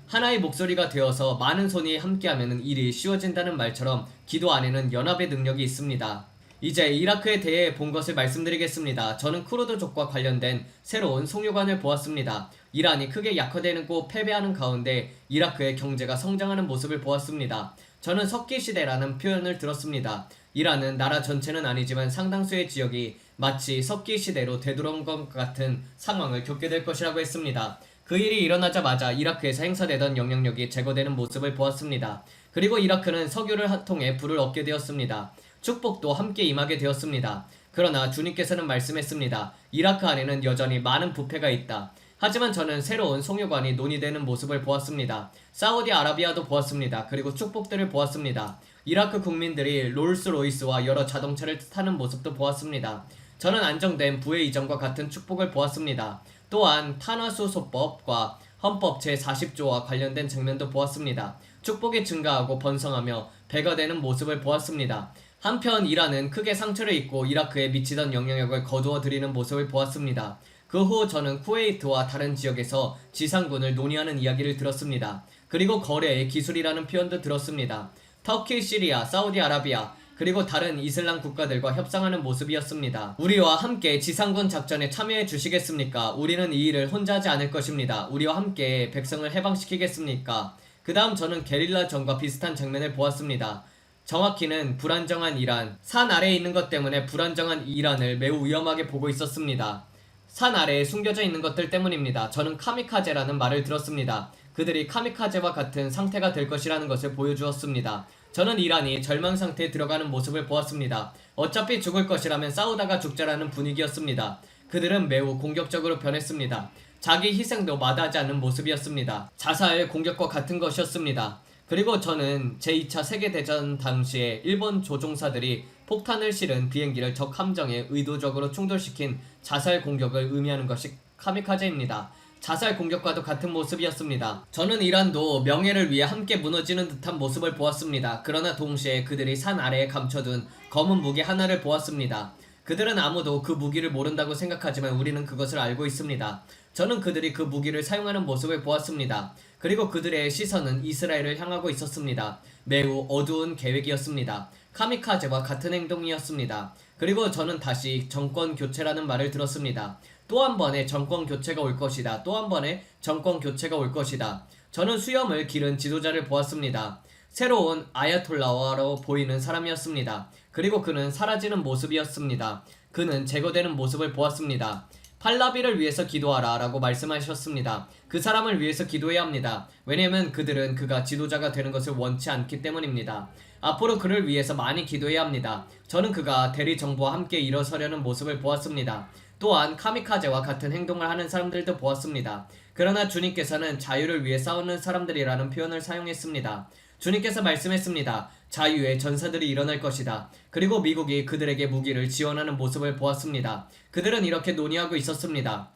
하나의 목소리가 되어서 많은 손이 함께하면 일이 쉬워진다는 말처럼 기도 안에는 연합의 능력이 있습니다. 이제 이라크에 대해 본 것을 말씀드리겠습니다. 저는 쿠르드족과 관련된 새로운 송유관을 보았습니다. 이란이 크게 약화되고 패배하는 가운데 이라크의 경제가 성장하는 모습을 보았습니다. 저는 석기시대라는 표현을 들었습니다. 이란은 나라 전체는 아니지만 상당수의 지역이 마치 석기시대로 되돌아온 것 같은 상황을 겪게 될 것이라고 했습니다. 그 일이 일어나자마자 이라크에서 행사되던 영향력이 제거되는 모습을 보았습니다. 그리고 이라크는 석유를 통해 부를 얻게 되었습니다. 축복도 함께 임하게 되었습니다. 그러나 주님께서는 말씀했습니다. 이라크 안에는 여전히 많은 부패가 있다. 하지만 저는 새로운 송유관이 논의되는 모습을 보았습니다. 사우디아라비아도 보았습니다. 그리고 축복들을 보았습니다. 이라크 국민들이 롤스로이스와 여러 자동차를 타는 모습도 보았습니다. 저는 안정된 부의 이전과 같은 축복을 보았습니다. 또한 탄화수소법과 헌법 제40조와 관련된 장면도 보았습니다. 축복이 증가하고 번성하며 배가 되는 모습을 보았습니다. 한편 이란은 크게 상처를 입고 이라크에 미치던 영향력을 거두어 들이는 모습을 보았습니다. 그 후 저는 쿠웨이트와 다른 지역에서 지상군을 논의하는 이야기를 들었습니다. 그리고 거래의 기술이라는 표현도 들었습니다. 터키, 시리아, 사우디아라비아 그리고 다른 이슬람 국가들과 협상하는 모습이었습니다. 우리와 함께 지상군 작전에 참여해 주시겠습니까? 우리는 이 일을 혼자 하지 않을 것입니다. 우리와 함께 백성을 해방시키겠습니까? 그 다음 저는 게릴라전과 비슷한 장면을 보았습니다. 정확히는 불안정한 이란, 산 아래에 있는 것 때문에 불안정한 이란을 매우 위험하게 보고 있었습니다. 산 아래에 숨겨져 있는 것들 때문입니다. 저는 카미카제라는 말을 들었습니다. 그들이 카미카제와 같은 상태가 될 것이라는 것을 보여주었습니다. 저는 이란이 절망 상태에 들어가는 모습을 보았습니다. 어차피 죽을 것이라면 싸우다가 죽자라는 분위기였습니다. 그들은 매우 공격적으로 변했습니다. 자기 희생도 마다하지 않는 모습이었습니다. 자살 공격과 같은 것이었습니다. 그리고 저는 제2차 세계대전 당시에 일본 조종사들이 폭탄을 실은 비행기를 적 함정에 의도적으로 충돌시킨 자살 공격을 의미하는 것이 카미카제입니다. 자살 공격과도 같은 모습이었습니다. 저는 이란도 명예를 위해 함께 무너지는 듯한 모습을 보았습니다. 그러나 동시에 그들이 산 아래에 감춰둔 검은 무기 하나를 보았습니다. 그들은 아무도 그 무기를 모른다고 생각하지만 우리는 그것을 알고 있습니다. 저는 그들이 그 무기를 사용하는 모습을 보았습니다. 그리고 그들의 시선은 이스라엘을 향하고 있었습니다. 매우 어두운 계획이었습니다. 카미카제와 같은 행동이었습니다. 그리고 저는 다시 정권 교체라는 말을 들었습니다. 또 한 번의 정권 교체가 올 것이다. 또 한 번의 정권 교체가 올 것이다. 저는 수염을 기른 지도자를 보았습니다. 새로운 아야톨라로 보이는 사람이었습니다. 그리고 그는 사라지는 모습이었습니다. 그는 제거되는 모습을 보았습니다. 팔라비를 위해서 기도하라 라고 말씀하셨습니다. 그 사람을 위해서 기도해야 합니다. 왜냐하면 그들은 그가 지도자가 되는 것을 원치 않기 때문입니다. 앞으로 그를 위해서 많이 기도해야 합니다. 저는 그가 대리 정부와 함께 일어서려는 모습을 보았습니다. 또한 카미카제와 같은 행동을 하는 사람들도 보았습니다. 그러나 주님께서는 자유를 위해 싸우는 사람들이라는 표현을 사용했습니다. 주님께서 말씀했습니다. 자유의 전사들이 일어날 것이다. 그리고 미국이 그들에게 무기를 지원하는 모습을 보았습니다. 그들은 이렇게 논의하고 있었습니다.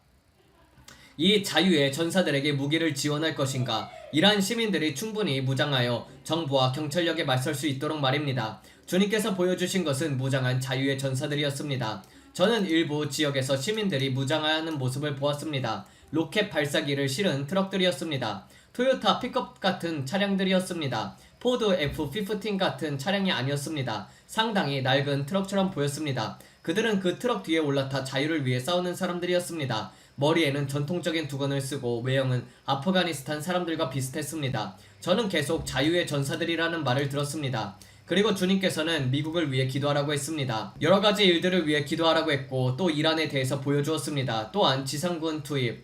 이 자유의 전사들에게 무기를 지원할 것인가? 이란 시민들이 충분히 무장하여 정부와 경찰력에 맞설 수 있도록 말입니다. 주님께서 보여주신 것은 무장한 자유의 전사들이었습니다. 저는 일부 지역에서 시민들이 무장하는 모습을 보았습니다. 로켓 발사기를 실은 트럭들이었습니다. 토요타 픽업 같은 차량들이었습니다. 포드 F-15 같은 차량이 아니었습니다. 상당히 낡은 트럭처럼 보였습니다. 그들은 그 트럭 뒤에 올라타 자유를 위해 싸우는 사람들이었습니다. 머리에는 전통적인 두건을 쓰고 외형은 아프가니스탄 사람들과 비슷했습니다. 저는 계속 자유의 전사들이라는 말을 들었습니다. 그리고 주님께서는 미국을 위해 기도하라고 했습니다. 여러가지 일들을 위해 기도하라고 했고 또 이란에 대해서 보여주었습니다. 또한 지상군 투입,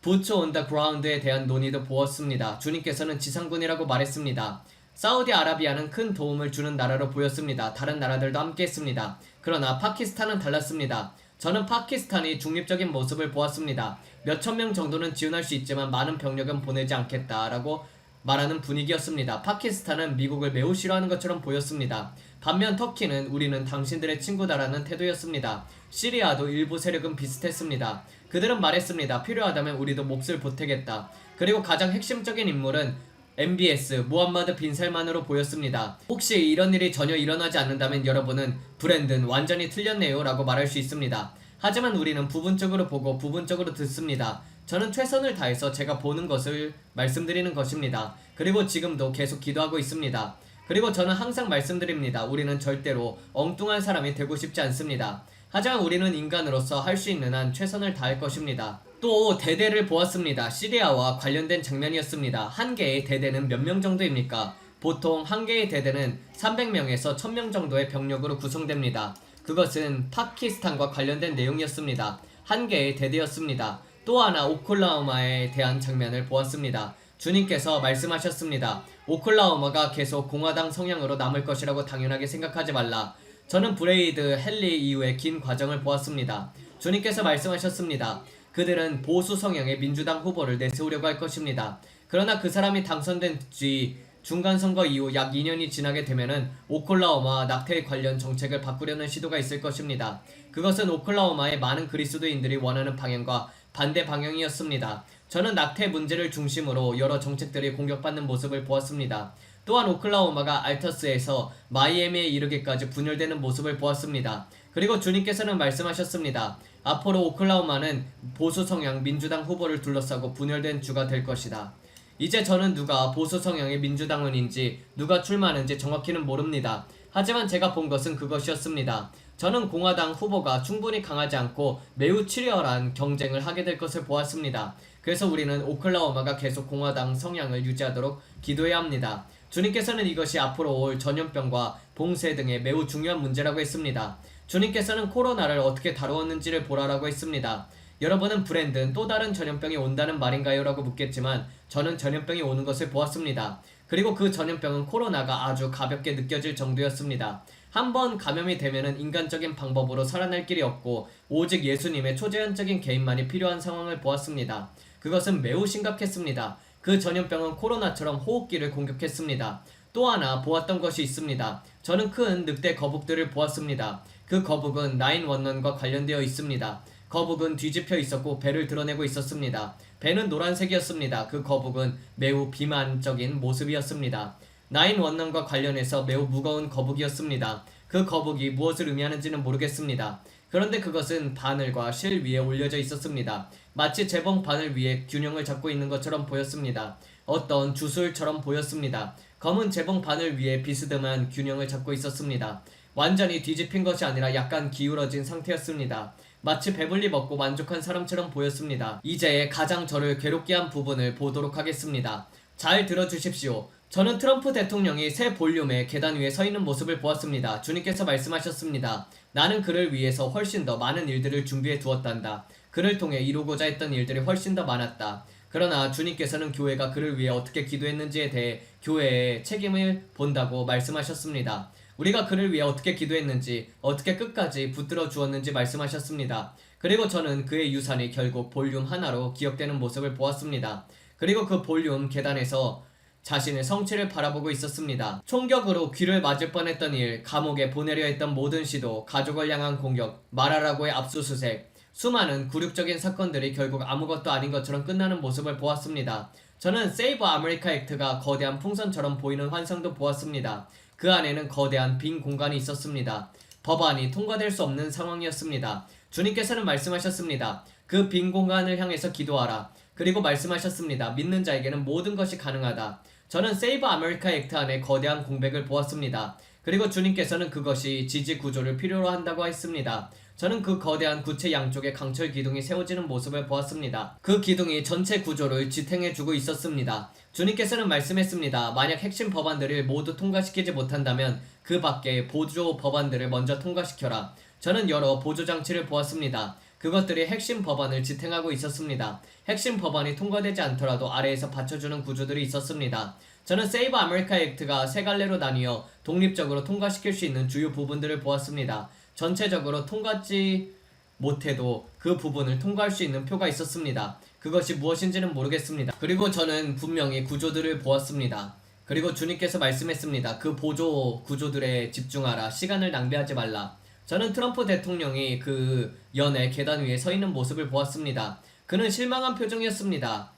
부츠 온 더 그라운드에 대한 논의도 보았습니다. 주님께서는 지상군이라고 말했습니다. 사우디아라비아는 큰 도움을 주는 나라로 보였습니다. 다른 나라들도 함께 했습니다. 그러나 파키스탄은 달랐습니다. 저는 파키스탄이 중립적인 모습을 보았습니다. 몇천 명 정도는 지원할 수 있지만 많은 병력은 보내지 않겠다라고 말하는 분위기였습니다. 파키스탄은 미국을 매우 싫어하는 것처럼 보였습니다. 반면 터키는 우리는 당신들의 친구다라는 태도였습니다. 시리아도 일부 세력은 비슷했습니다. 그들은 말했습니다. 필요하다면 우리도 몫을 보태겠다. 그리고 가장 핵심적인 인물은 MBS 무함마드 빈 살만으로 보였습니다. 혹시 이런 일이 전혀 일어나지 않는다면 여러분은 브랜든 완전히 틀렸네요 라고 말할 수 있습니다. 하지만 우리는 부분적으로 보고 부분적으로 듣습니다. 저는 최선을 다해서 제가 보는 것을 말씀드리는 것입니다. 그리고 지금도 계속 기도하고 있습니다. 그리고 저는 항상 말씀드립니다. 우리는 절대로 엉뚱한 사람이 되고 싶지 않습니다. 하지만 우리는 인간으로서 할 수 있는 한 최선을 다할 것입니다. 또 대대를 보았습니다. 시리아와 관련된 장면이었습니다. 한 개의 대대는 몇 명 정도입니까? 보통 한 개의 대대는 300명에서 1000명 정도의 병력으로 구성됩니다. 그것은 파키스탄과 관련된 내용이었습니다. 한 개의 대대였습니다. 또 하나 오클라호마에 대한 장면을 보았습니다. 주님께서 말씀하셨습니다. 오클라호마가 계속 공화당 성향으로 남을 것이라고 당연하게 생각하지 말라. 저는 브레이드 헨리 이후의 긴 과정을 보았습니다. 주님께서 말씀하셨습니다. 그들은 보수 성향의 민주당 후보를 내세우려고 할 것입니다. 그러나 그 사람이 당선된 뒤 중간선거 이후 약 2년이 지나게 되면은 오클라호마 낙태 관련 정책을 바꾸려는 시도가 있을 것입니다. 그것은 오클라호마의 많은 그리스도인들이 원하는 방향과 반대 방향이었습니다. 저는 낙태 문제를 중심으로 여러 정책들이 공격받는 모습을 보았습니다. 또한 오클라호마가 알터스에서 마이애미에 이르기까지 분열되는 모습을 보았습니다. 그리고 주님께서는 말씀하셨습니다. 앞으로 오클라호마는 보수 성향 민주당 후보를 둘러싸고 분열된 주가 될 것이다. 이제 저는 누가 보수 성향의 민주당원인지 누가 출마하는지 정확히는 모릅니다. 하지만 제가 본 것은 그것이었습니다. 저는 공화당 후보가 충분히 강하지 않고 매우 치열한 경쟁을 하게 될 것을 보았습니다. 그래서 우리는 오클라호마가 계속 공화당 성향을 유지하도록 기도해야 합니다. 주님께서는 이것이 앞으로 올 전염병과 봉쇄 등의 매우 중요한 문제라고 했습니다. 주님께서는 코로나를 어떻게 다루었는지를 보라라고 했습니다. 여러분은 브랜든 또 다른 전염병이 온다는 말인가요? 라고 묻겠지만 저는 전염병이 오는 것을 보았습니다. 그리고 그 전염병은 코로나가 아주 가볍게 느껴질 정도였습니다. 한번 감염이 되면은 인간적인 방법으로 살아날 길이 없고 오직 예수님의 초자연적인 개입만이 필요한 상황을 보았습니다. 그것은 매우 심각했습니다. 그 전염병은 코로나처럼 호흡기를 공격했습니다. 또 하나 보았던 것이 있습니다. 저는 큰 늑대 거북들을 보았습니다. 그 거북은 911과 관련되어 있습니다. 거북은 뒤집혀 있었고 배를 드러내고 있었습니다. 배는 노란색이었습니다. 그 거북은 매우 비만적인 모습이었습니다. 911과 관련해서 매우 무거운 거북이었습니다. 그 거북이 무엇을 의미하는지는 모르겠습니다. 그런데 그것은 바늘과 실 위에 올려져 있었습니다. 마치 재봉 바늘 위에 균형을 잡고 있는 것처럼 보였습니다. 어떤 주술처럼 보였습니다. 검은 재봉 바늘 위에 비스듬한 균형을 잡고 있었습니다. 완전히 뒤집힌 것이 아니라 약간 기울어진 상태였습니다. 마치 배불리 먹고 만족한 사람처럼 보였습니다. 이제 가장 저를 괴롭게 한 부분을 보도록 하겠습니다. 잘 들어주십시오. 저는 트럼프 대통령이 새 볼륨의 계단 위에 서 있는 모습을 보았습니다. 주님께서 말씀하셨습니다. 나는 그를 위해서 훨씬 더 많은 일들을 준비해 두었단다. 그를 통해 이루고자 했던 일들이 훨씬 더 많았다. 그러나 주님께서는 교회가 그를 위해 어떻게 기도했는지에 대해 교회의 책임을 본다고 말씀하셨습니다. 우리가 그를 위해 어떻게 기도했는지, 어떻게 끝까지 붙들어 주었는지 말씀하셨습니다. 그리고 저는 그의 유산이 결국 볼륨 하나로 기억되는 모습을 보았습니다. 그리고 그 볼륨 계단에서 자신의 성취를 바라보고 있었습니다. 총격으로 귀를 맞을 뻔했던 일, 감옥에 보내려 했던 모든 시도, 가족을 향한 공격, 마라라고의 압수수색, 수많은 굴욕적인 사건들이 결국 아무것도 아닌 것처럼 끝나는 모습을 보았습니다. 저는 세이브 아메리카 액트가 거대한 풍선처럼 보이는 환상도 보았습니다. 그 안에는 거대한 빈 공간이 있었습니다. 법안이 통과될 수 없는 상황이었습니다. 주님께서는 말씀하셨습니다. 그 빈 공간을 향해서 기도하라. 그리고 말씀하셨습니다. 믿는 자에게는 모든 것이 가능하다. 저는 세이브 아메리카 액트 안에 거대한 공백을 보았습니다. 그리고 주님께서는 그것이 지지 구조를 필요로 한다고 했습니다. 저는 그 거대한 구체 양쪽에 강철 기둥이 세워지는 모습을 보았습니다. 그 기둥이 전체 구조를 지탱해주고 있었습니다. 주님께서는 말씀했습니다. 만약 핵심 법안들을 모두 통과시키지 못한다면 그 밖에 보조 법안들을 먼저 통과시켜라. 저는 여러 보조 장치를 보았습니다. 그것들이 핵심 법안을 지탱하고 있었습니다. 핵심 법안이 통과되지 않더라도 아래에서 받쳐주는 구조들이 있었습니다. 저는 세이브 아메리카 액트가 세 갈래로 나뉘어 독립적으로 통과시킬 수 있는 주요 부분들을 보았습니다. 전체적으로 통과하지 못해도 그 부분을 통과할 수 있는 표가 있었습니다. 그것이 무엇인지는 모르겠습니다. 그리고 저는 분명히 구조들을 보았습니다. 그리고 주님께서 말씀했습니다. 그 보조 구조들에 집중하라. 시간을 낭비하지 말라. 저는 트럼프 대통령이 그 연의 계단 위에 서 있는 모습을 보았습니다. 그는 실망한 표정이었습니다.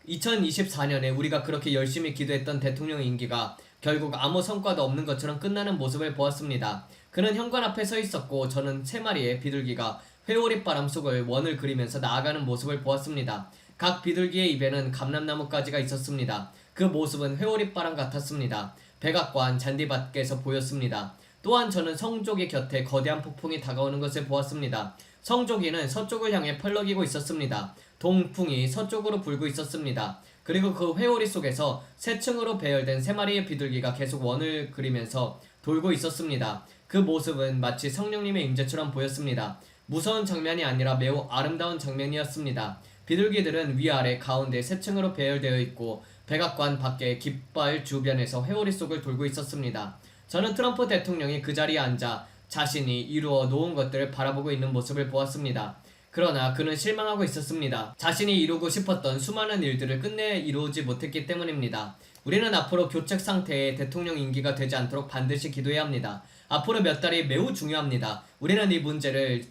2024년에 우리가 그렇게 열심히 기도했던 대통령 임기가 결국 아무 성과도 없는 것처럼 끝나는 모습을 보았습니다. 그는 현관 앞에 서 있었고 저는 세 마리의 비둘기가 회오릿바람 속을 원을 그리면서 나아가는 모습을 보았습니다. 각 비둘기의 입에는 감람나무 가지가 있었습니다. 그 모습은 회오리바람 같았습니다. 백악관 잔디밭에서 보였습니다. 또한 저는 성조기 곁에 거대한 폭풍이 다가오는 것을 보았습니다. 성조기는 서쪽을 향해 펄럭이고 있었습니다. 동풍이 서쪽으로 불고 있었습니다. 그리고 그 회오리 속에서 세 층으로 배열된 세 마리의 비둘기가 계속 원을 그리면서 돌고 있었습니다. 그 모습은 마치 성령님의 임재처럼 보였습니다. 무서운 장면이 아니라 매우 아름다운 장면이었습니다. 비둘기들은 위아래 가운데 세 층으로 배열되어 있고 백악관 밖에 깃발 주변에서 회오리 속을 돌고 있었습니다. 저는 트럼프 대통령이 그 자리에 앉아 자신이 이루어 놓은 것들을 바라보고 있는 모습을 보았습니다. 그러나 그는 실망하고 있었습니다. 자신이 이루고 싶었던 수많은 일들을 끝내 이루지 못했기 때문입니다. 우리는 앞으로 교책 상태의 대통령 임기가 되지 않도록 반드시 기도해야 합니다. 앞으로 몇 달이 매우 중요합니다. 우리는 이 문제를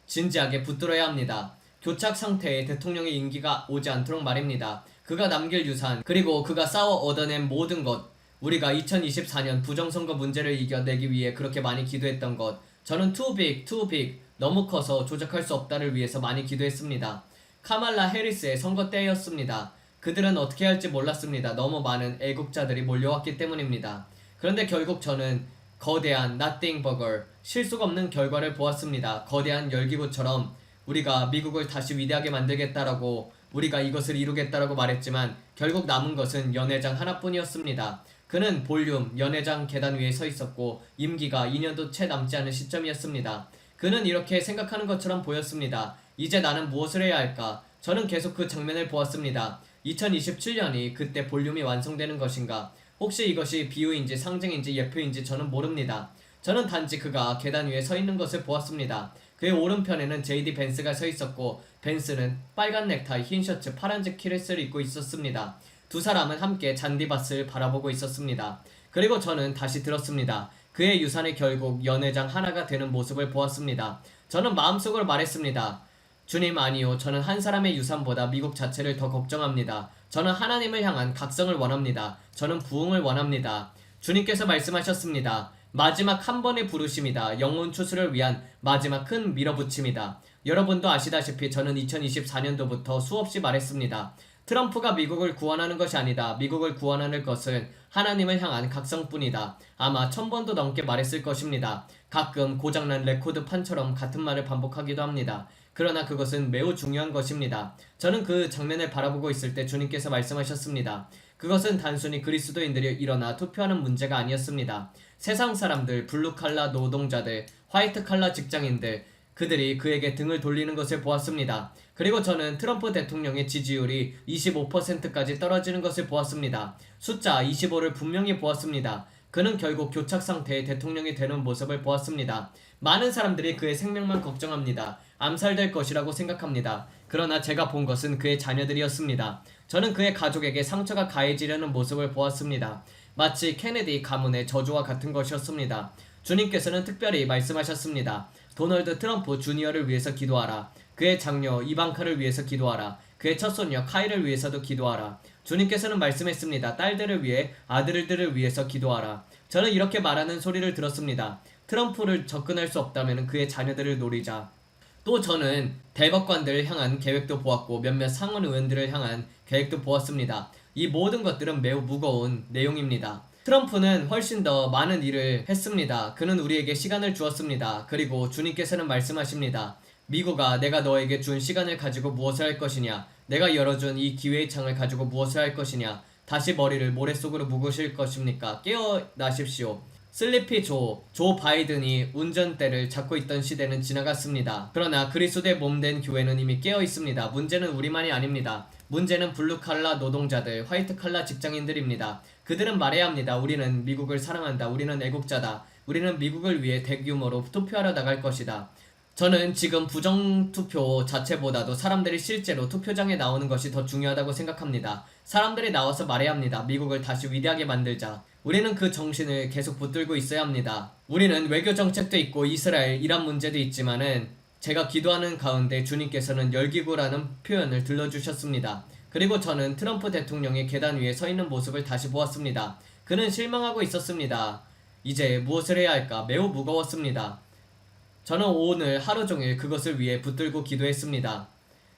진지하게 붙들어야 합니다. 교착 상태의 대통령의 임기가 오지 않도록 말입니다. 그가 남길 유산, 그리고 그가 싸워 얻어낸 모든 것, 우리가 2024년 부정선거 문제를 이겨내기 위해 그렇게 많이 기도했던 것, 저는 too big, 너무 커서 조작할 수 없다를 위해서 많이 기도했습니다. 카말라 해리스의 선거 때였습니다. 그들은 어떻게 할지 몰랐습니다. 너무 많은 애국자들이 몰려왔기 때문입니다. 그런데 결국 저는 거대한 nothing burger, 실속 없는 결과를 보았습니다. 거대한 열기구처럼 우리가 미국을 다시 위대하게 만들겠다라고, 우리가 이것을 이루겠다라고 말했지만 결국 남은 것은 연회장 하나뿐이었습니다. 그는 볼륨 연회장 계단 위에 서 있었고 임기가 2년도 채 남지 않은 시점이었습니다. 그는 이렇게 생각하는 것처럼 보였습니다. 이제 나는 무엇을 해야 할까? 저는 계속 그 장면을 보았습니다. 2027년이 그때 볼륨이 완성되는 것인가? 혹시 이것이 비유인지 상징인지 예표인지 저는 모릅니다. 저는 단지 그가 계단 위에 서 있는 것을 보았습니다. 그의 오른편에는 JD 벤스가 서 있었고 벤스는 빨간 넥타이, 흰 셔츠, 파란 재킷을 입고 있었습니다. 두 사람은 함께 잔디밭을 바라보고 있었습니다. 그리고 저는 다시 들었습니다. 그의 유산이 결국 연회장 하나가 되는 모습을 보았습니다. 저는 마음속으로 말했습니다. 주님 아니요, 저는 한 사람의 유산보다 미국 자체를 더 걱정합니다. 저는 하나님을 향한 각성을 원합니다. 저는 부흥을 원합니다. 주님께서 말씀하셨습니다. 마지막 한 번의 부르심이다. 영혼 추수를 위한 마지막 큰 밀어붙임이다. 여러분도 아시다시피 저는 2024년도부터 수없이 말했습니다. 트럼프가 미국을 구원하는 것이 아니다. 미국을 구원하는 것은 하나님을 향한 각성뿐이다. 아마 1000번도 넘게 말했을 것입니다. 가끔 고장난 레코드판처럼 같은 말을 반복하기도 합니다. 그러나 그것은 매우 중요한 것입니다. 저는 그 장면을 바라보고 있을 때 주님께서 말씀하셨습니다. 그것은 단순히 그리스도인들이 일어나 투표하는 문제가 아니었습니다. 세상 사람들, 블루칼라 노동자들, 화이트칼라 직장인들, 그들이 그에게 등을 돌리는 것을 보았습니다. 그리고 저는 트럼프 대통령의 지지율이 25%까지 떨어지는 것을 보았습니다. 숫자 25를 분명히 보았습니다. 그는 결국 교착 상태의 대통령이 되는 모습을 보았습니다. 많은 사람들이 그의 생명만 걱정합니다. 암살될 것이라고 생각합니다. 그러나 제가 본 것은 그의 자녀들이었습니다. 저는 그의 가족에게 상처가 가해지려는 모습을 보았습니다. 마치 케네디 가문의 저주와 같은 것이었습니다. 주님께서는 특별히 말씀하셨습니다. 도널드 트럼프 주니어를 위해서 기도하라. 그의 장녀 이방카를 위해서 기도하라. 그의 첫손녀 카이를 위해서도 기도하라. 주님께서는 말씀했습니다. 딸들을 위해, 아들들을 위해서 기도하라. 저는 이렇게 말하는 소리를 들었습니다. 트럼프를 접근할 수 없다면 그의 자녀들을 노리자. 또 저는 대법관들을 향한 계획도 보았고 몇몇 상원 의원들을 향한 계획도 보았습니다. 이 모든 것들은 매우 무거운 내용입니다. 트럼프는 훨씬 더 많은 일을 했습니다. 그는 우리에게 시간을 주었습니다. 그리고 주님께서는 말씀하십니다. 미국아, 내가 너에게 준 시간을 가지고 무엇을 할 것이냐? 내가 열어준 이 기회의 창을 가지고 무엇을 할 것이냐? 다시 머리를 모래 속으로 묵으실 것입니까? 깨어나십시오. 슬리피 조 바이든이 운전대를 잡고 있던 시대는 지나갔습니다. 그러나 그리스도의 몸된 교회는 이미 깨어 있습니다. 문제는 우리만이 아닙니다. 문제는 블루칼라 노동자들, 화이트칼라 직장인들입니다. 그들은 말해야 합니다. 우리는 미국을 사랑한다. 우리는 애국자다. 우리는 미국을 위해 대규모로 투표하러 나갈 것이다. 저는 지금 부정투표 자체보다도 사람들이 실제로 투표장에 나오는 것이 더 중요하다고 생각합니다. 사람들이 나와서 말해야 합니다. 미국을 다시 위대하게 만들자. 우리는 그 정신을 계속 붙들고 있어야 합니다. 우리는 외교 정책도 있고 이스라엘, 이란 문제도 있지만은 제가 기도하는 가운데 주님께서는 열기구라는 표현을 들려주셨습니다. 그리고 저는 트럼프 대통령이 계단 위에 서 있는 모습을 다시 보았습니다. 그는 실망하고 있었습니다. 이제 무엇을 해야 할까? 매우 무거웠습니다. 저는 오늘 하루 종일 그것을 위해 붙들고 기도했습니다.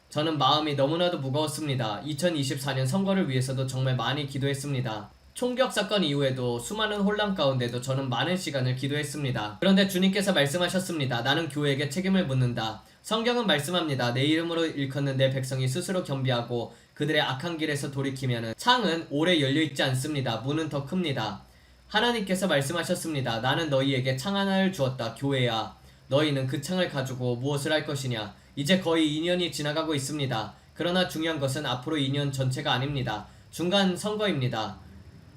저는 마음이 너무나도 무거웠습니다. 2024년 선거를 위해서도 정말 많이 기도했습니다. 총격 사건 이후에도 수많은 혼란 가운데도 저는 많은 시간을 기도했습니다. 그런데 주님께서 말씀하셨습니다. 나는 교회에게 책임을 묻는다. 성경은 말씀합니다. 내 이름으로 일컫는 내 백성이 스스로 겸비하고 그들의 악한 길에서 돌이키면 창은 오래 열려있지 않습니다. 문은 더 큽니다. 하나님께서 말씀하셨습니다. 나는 너희에게 창 하나를 주었다. 교회야. 너희는 그 창을 가지고 무엇을 할 것이냐. 이제 거의 2년이 지나가고 있습니다. 그러나 중요한 것은 앞으로 2년 전체가 아닙니다. 중간 선거입니다.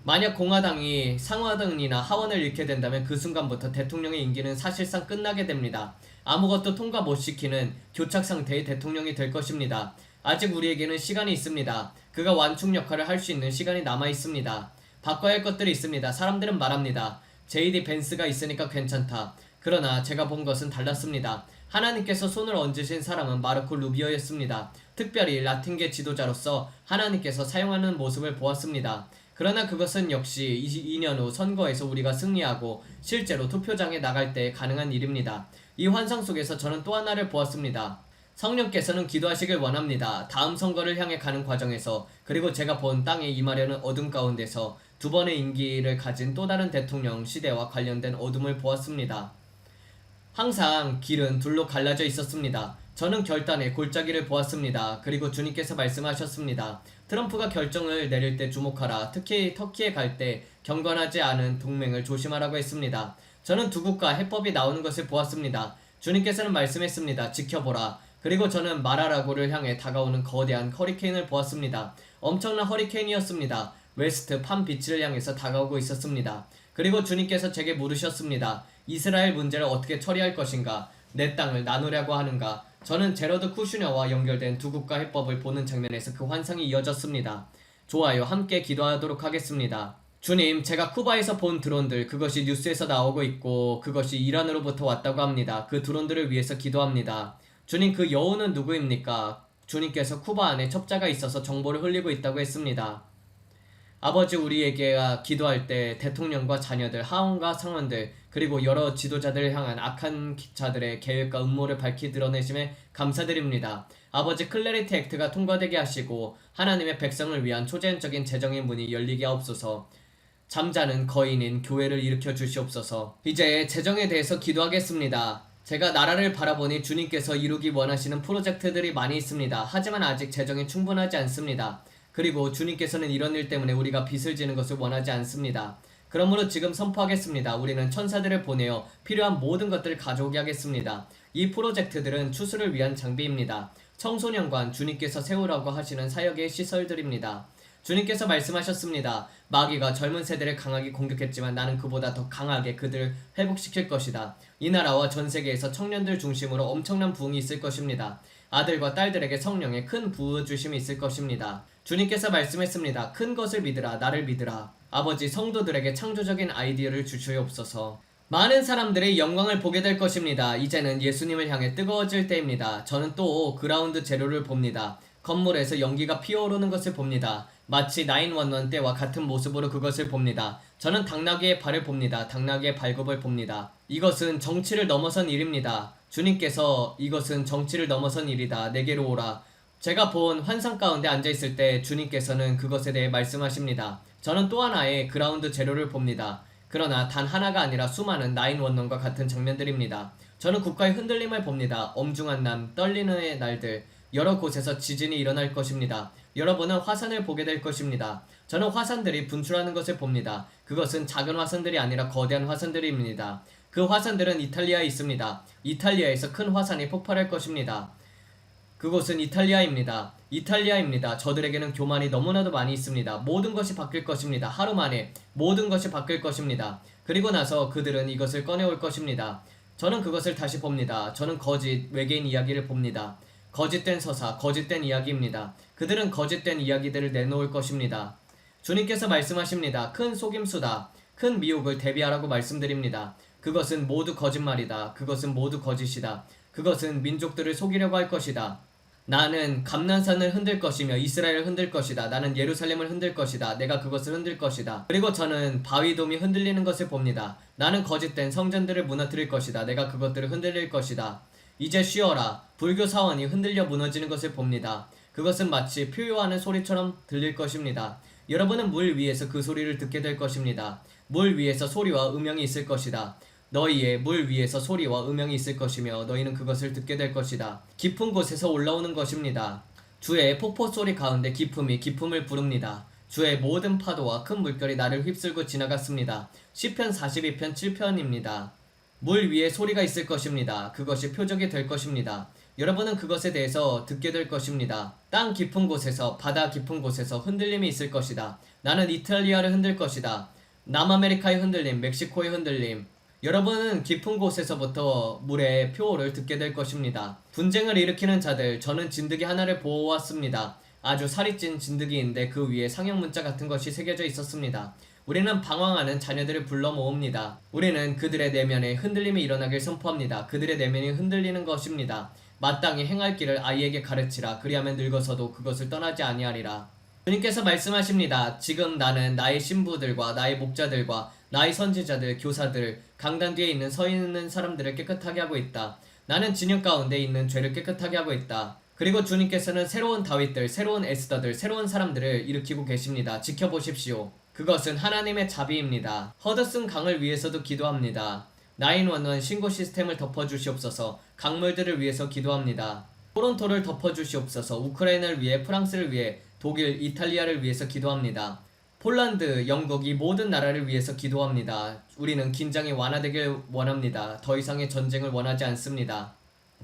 만약 공화당이 상하원이나 하원을 잃게 된다면 그 순간부터 대통령의 임기는 사실상 끝나게 됩니다. 아무것도 통과 못 시키는 교착 상태의 대통령이 될 것입니다. 아직 우리에게는 시간이 있습니다. 그가 완충 역할을 할 수 있는 시간이 남아 있습니다. 바꿔야 할 것들이 있습니다. 사람들은 말합니다. JD 벤스가 있으니까 괜찮다. 그러나 제가 본 것은 달랐습니다. 하나님께서 손을 얹으신 사람은 마르코 루비오였습니다. 특별히 라틴계 지도자로서 하나님께서 사용하는 모습을 보았습니다. 그러나 그것은 역시 2년 후 선거에서 우리가 승리하고 실제로 투표장에 나갈 때 가능한 일입니다. 이 환상 속에서 저는 또 하나를 보았습니다. 성령께서는 기도하시길 원합니다. 다음 선거를 향해 가는 과정에서 그리고 제가 본 땅에 임하려는 어둠 가운데서 두 번의 임기를 가진 또 다른 대통령 시대와 관련된 어둠을 보았습니다. 항상 길은 둘로 갈라져 있었습니다. 저는 결단의 골짜기를 보았습니다. 그리고 주님께서 말씀하셨습니다. 트럼프가 결정을 내릴 때 주목하라. 특히 터키에 갈 때 경건하지 않은 동맹을 조심하라고 했습니다. 저는 두 국가 해법이 나오는 것을 보았습니다. 주님께서는 말씀했습니다. 지켜보라. 그리고 저는 마라라고를 향해 다가오는 거대한 허리케인을 보았습니다. 엄청난 허리케인이었습니다. 웨스트 팜비치를 향해서 다가오고 있었습니다. 그리고 주님께서 제게 물으셨습니다. 이스라엘 문제를 어떻게 처리할 것인가? 내 땅을 나누려고 하는가? 저는 제러드 쿠슈너와 연결된 두 국가 해법을 보는 장면에서 그 환상이 이어졌습니다. 좋아요. 함께 기도하도록 하겠습니다. 주님, 제가 쿠바에서 본 드론들, 그것이 뉴스에서 나오고 있고 그것이 이란으로부터 왔다고 합니다. 그 드론들을 위해서 기도합니다. 주님, 그 여우는 누구입니까? 주님께서 쿠바 안에 첩자가 있어서 정보를 흘리고 있다고 했습니다. 아버지, 우리에게 기도할 때 대통령과 자녀들, 하원과 상원들, 그리고 여러 지도자들을 향한 악한 자들의 계획과 음모를 밝히 드러내심에 감사드립니다. 아버지, 클래리티 액트가 통과되게 하시고 하나님의 백성을 위한 초자연적인 재정의 문이 열리게 하옵소서. 잠자는 거인인 교회를 일으켜 주시옵소서. 이제 재정에 대해서 기도하겠습니다. 제가 나라를 바라보니 주님께서 이루기 원하시는 프로젝트들이 많이 있습니다. 하지만 아직 재정이 충분하지 않습니다. 그리고 주님께서는 이런 일 때문에 우리가 빚을 지는 것을 원하지 않습니다. 그러므로 지금 선포하겠습니다. 우리는 천사들을 보내어 필요한 모든 것들을 가져오게 하겠습니다. 이 프로젝트들은 추수를 위한 장비입니다. 청소년관, 주님께서 세우라고 하시는 사역의 시설들입니다. 주님께서 말씀하셨습니다. 마귀가 젊은 세대를 강하게 공격했지만 나는 그보다 더 강하게 그들을 회복시킬 것이다. 이 나라와 전 세계에서 청년들 중심으로 엄청난 부흥이 있을 것입니다. 아들과 딸들에게 성령의 큰 부어주심이 있을 것입니다. 주님께서 말씀했습니다. 큰 것을 믿으라. 나를 믿으라. 아버지, 성도들에게 창조적인 아이디어를 주시옵소서. 많은 사람들의 영광을 보게 될 것입니다. 이제는 예수님을 향해 뜨거워질 때입니다. 저는 또 그라운드 제로를 봅니다. 건물에서 연기가 피어오르는 것을 봅니다. 마치 911 때와 같은 모습으로 그것을 봅니다. 저는 당나귀의 발을 봅니다. 당나귀의 발굽을 봅니다. 이것은 정치를 넘어선 일입니다. 주님께서 이것은 정치를 넘어선 일이다. 내게로 오라. 제가 본 환상 가운데 앉아있을 때 주님께서는 그것에 대해 말씀하십니다. 저는 또 하나의 그라운드 제로를 봅니다. 그러나 단 하나가 아니라 수많은 911과 같은 장면들입니다. 저는 국가의 흔들림을 봅니다. 엄중한 남, 떨리는 날들, 여러 곳에서 지진이 일어날 것입니다. 여러분은 화산을 보게 될 것입니다. 저는 화산들이 분출하는 것을 봅니다. 그것은 작은 화산들이 아니라 거대한 화산들입니다. 그 화산들은 이탈리아에 있습니다. 이탈리아에서 큰 화산이 폭발할 것입니다. 그곳은 이탈리아입니다. 이탈리아입니다. 저들에게는 교만이 너무나도 많이 있습니다. 모든 것이 바뀔 것입니다. 하루 만에 모든 것이 바뀔 것입니다. 그리고 나서 그들은 이것을 꺼내올 것입니다. 저는 그것을 다시 봅니다. 저는 거짓, 외계인 이야기를 봅니다. 거짓된 서사, 거짓된 이야기입니다. 그들은 거짓된 이야기들을 내놓을 것입니다. 주님께서 말씀하십니다. 큰 속임수다. 큰 미혹을 대비하라고 말씀드립니다. 그것은 모두 거짓말이다. 그것은 모두 거짓이다. 그것은 민족들을 속이려고 할 것이다. 나는 감난산을 흔들 것이며 이스라엘을 흔들 것이다. 나는 예루살렘을 흔들 것이다. 내가 그것을 흔들 것이다. 그리고 저는 바위돔이 흔들리는 것을 봅니다. 나는 거짓된 성전들을 무너뜨릴 것이다. 내가 그것들을 흔들릴 것이다. 이제 쉬어라. 불교 사원이 흔들려 무너지는 것을 봅니다. 그것은 마치 표효하는 소리처럼 들릴 것입니다. 여러분은 물 위에서 그 소리를 듣게 될 것입니다. 물 위에서 소리와 음영이 있을 것이다. 너희의 물 위에서 소리와 음영이 있을 것이며 너희는 그것을 듣게 될 것이다. 깊은 곳에서 올라오는 것입니다. 주의 폭포 소리 가운데 기품이 기품을 부릅니다. 주의 모든 파도와 큰 물결이 나를 휩쓸고 지나갔습니다. 시편 42편 7편입니다. 물 위에 소리가 있을 것입니다. 그것이 표적이 될 것입니다. 여러분은 그것에 대해서 듣게 될 것입니다. 땅 깊은 곳에서, 바다 깊은 곳에서 흔들림이 있을 것이다. 나는 이탈리아를 흔들 것이다. 남아메리카의 흔들림, 멕시코의 흔들림. 여러분은 깊은 곳에서부터 물의 표호를 듣게 될 것입니다. 분쟁을 일으키는 자들, 저는 진드기 하나를 보았습니다. 아주 살이 찐 진드기인데 그 위에 상형 문자 같은 것이 새겨져 있었습니다. 우리는 방황하는 자녀들을 불러 모읍니다. 우리는 그들의 내면에 흔들림이 일어나길 선포합니다. 그들의 내면이 흔들리는 것입니다. 마땅히 행할 길을 아이에게 가르치라. 그리하면 늙어서도 그것을 떠나지 아니하리라. 주님께서 말씀하십니다. 지금 나는 나의 신부들과 나의 목자들과 나의 선지자들, 교사들, 강단 뒤에 있는 서 있는 사람들을 깨끗하게 하고 있다. 나는 진영 가운데 있는 죄를 깨끗하게 하고 있다. 그리고 주님께서는 새로운 다윗들, 새로운 에스더들, 새로운 사람들을 일으키고 계십니다. 지켜보십시오. 그것은 하나님의 자비입니다. 허드슨 강을 위해서도 기도합니다. 911 신고 시스템을 덮어주시옵소서. 강물들을 위해서 기도합니다. 토론토를 덮어주시옵소서. 우크라이나를 위해, 프랑스를 위해, 독일, 이탈리아를 위해서 기도합니다. 폴란드, 영국 이 모든 나라를 위해서 기도합니다. 우리는 긴장이 완화되길 원합니다. 더 이상의 전쟁을 원하지 않습니다.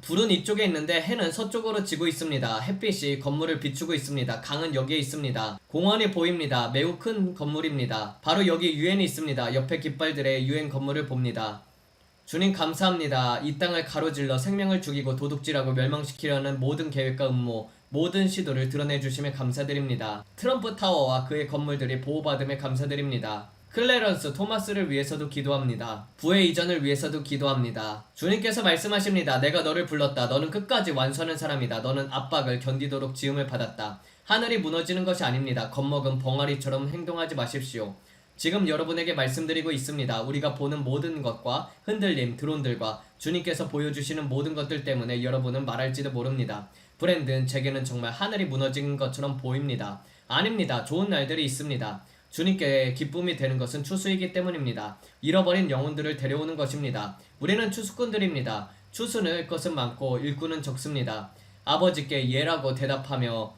불은 이쪽에 있는데 해는 서쪽으로 지고 있습니다. 햇빛이 건물을 비추고 있습니다. 강은 여기에 있습니다. 공원이 보입니다. 매우 큰 건물입니다. 바로 여기 유엔이 있습니다. 옆에 깃발들의 유엔 건물을 봅니다. 주님 감사합니다. 이 땅을 가로질러 생명을 죽이고 도둑질하고 멸망시키려는 모든 계획과 음모, 모든 시도를 드러내주심에 감사드립니다. 트럼프 타워와 그의 건물들이 보호받음에 감사드립니다. 클레런스 토마스를 위해서도 기도합니다. 부의 이전을 위해서도 기도합니다. 주님께서 말씀하십니다. 내가 너를 불렀다. 너는 끝까지 완수하는 사람이다. 너는 압박을 견디도록 지음을 받았다. 하늘이 무너지는 것이 아닙니다. 겁먹은 벙어리처럼 행동하지 마십시오. 지금 여러분에게 말씀드리고 있습니다. 우리가 보는 모든 것과 흔들림, 드론들과 주님께서 보여주시는 모든 것들 때문에 여러분은 말할지도 모릅니다. 브랜든, 제게는 정말 하늘이 무너진 것처럼 보입니다. 아닙니다. 좋은 날들이 있습니다. 주님께 기쁨이 되는 것은 추수이기 때문입니다. 잃어버린 영혼들을 데려오는 것입니다. 우리는 추수꾼들입니다. 추수는 것은 많고 일꾼은 적습니다. 아버지께 예라고 대답하며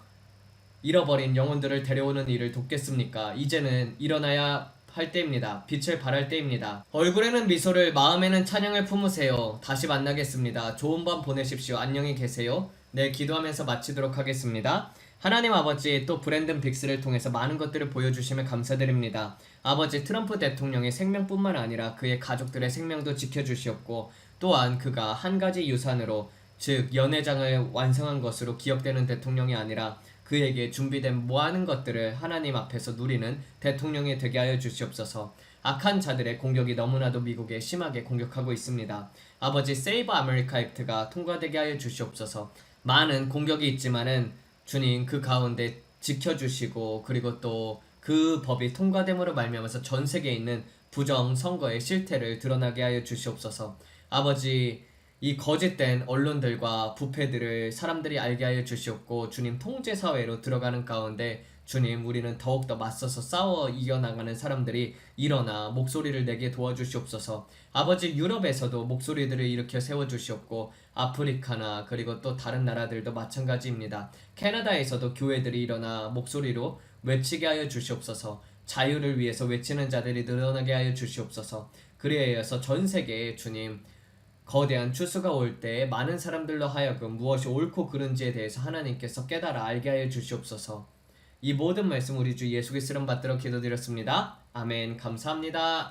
잃어버린 영혼들을 데려오는 일을 돕겠습니까? 이제는 일어나야 할 때입니다. 빛을 발할 때입니다. 얼굴에는 미소를, 마음에는 찬양을 품으세요. 다시 만나겠습니다. 좋은 밤 보내십시오. 안녕히 계세요. 네, 기도하면서 마치도록 하겠습니다. 하나님 아버지, 또 브랜든 빅스를 통해서 많은 것들을 보여주시며 감사드립니다. 아버지, 트럼프 대통령의 생명뿐만 아니라 그의 가족들의 생명도 지켜주시옵고, 또한 그가 한 가지 유산으로, 즉 연회장을 완성한 것으로 기억되는 대통령이 아니라 그에게 준비된 많은 것들을 하나님 앞에서 누리는 대통령이 되게 하여 주시옵소서. 악한 자들의 공격이 너무나도 미국에 심하게 공격하고 있습니다. 아버지, 세이브 아메리카 액트가 통과되게 하여 주시옵소서. 많은 공격이 있지만은 주님 그 가운데 지켜주시고, 그리고 또 그 법이 통과됨으로 말미암아서 전 세계에 있는 부정 선거의 실태를 드러나게 하여 주시옵소서. 아버지, 이 거짓된 언론들과 부패들을 사람들이 알게 하여 주시옵고, 주님 통제사회로 들어가는 가운데 주님 우리는 더욱더 맞서서 싸워 이겨나가는 사람들이 일어나 목소리를 내게 도와주시옵소서. 아버지, 유럽에서도 목소리들을 일으켜 세워주시옵고, 아프리카나 그리고 또 다른 나라들도 마찬가지입니다. 캐나다에서도 교회들이 일어나 목소리로 외치게 하여 주시옵소서. 자유를 위해서 외치는 자들이 늘어나게 하여 주시옵소서. 그리하여서 전 세계에 주님 거대한 추수가 올 때 많은 사람들로 하여금 무엇이 옳고 그른지에 대해서 하나님께서 깨달아 알게 하여 주시옵소서. 이 모든 말씀 우리 주 예수 그리스도를 받들어 기도드렸습니다. 아멘. 감사합니다.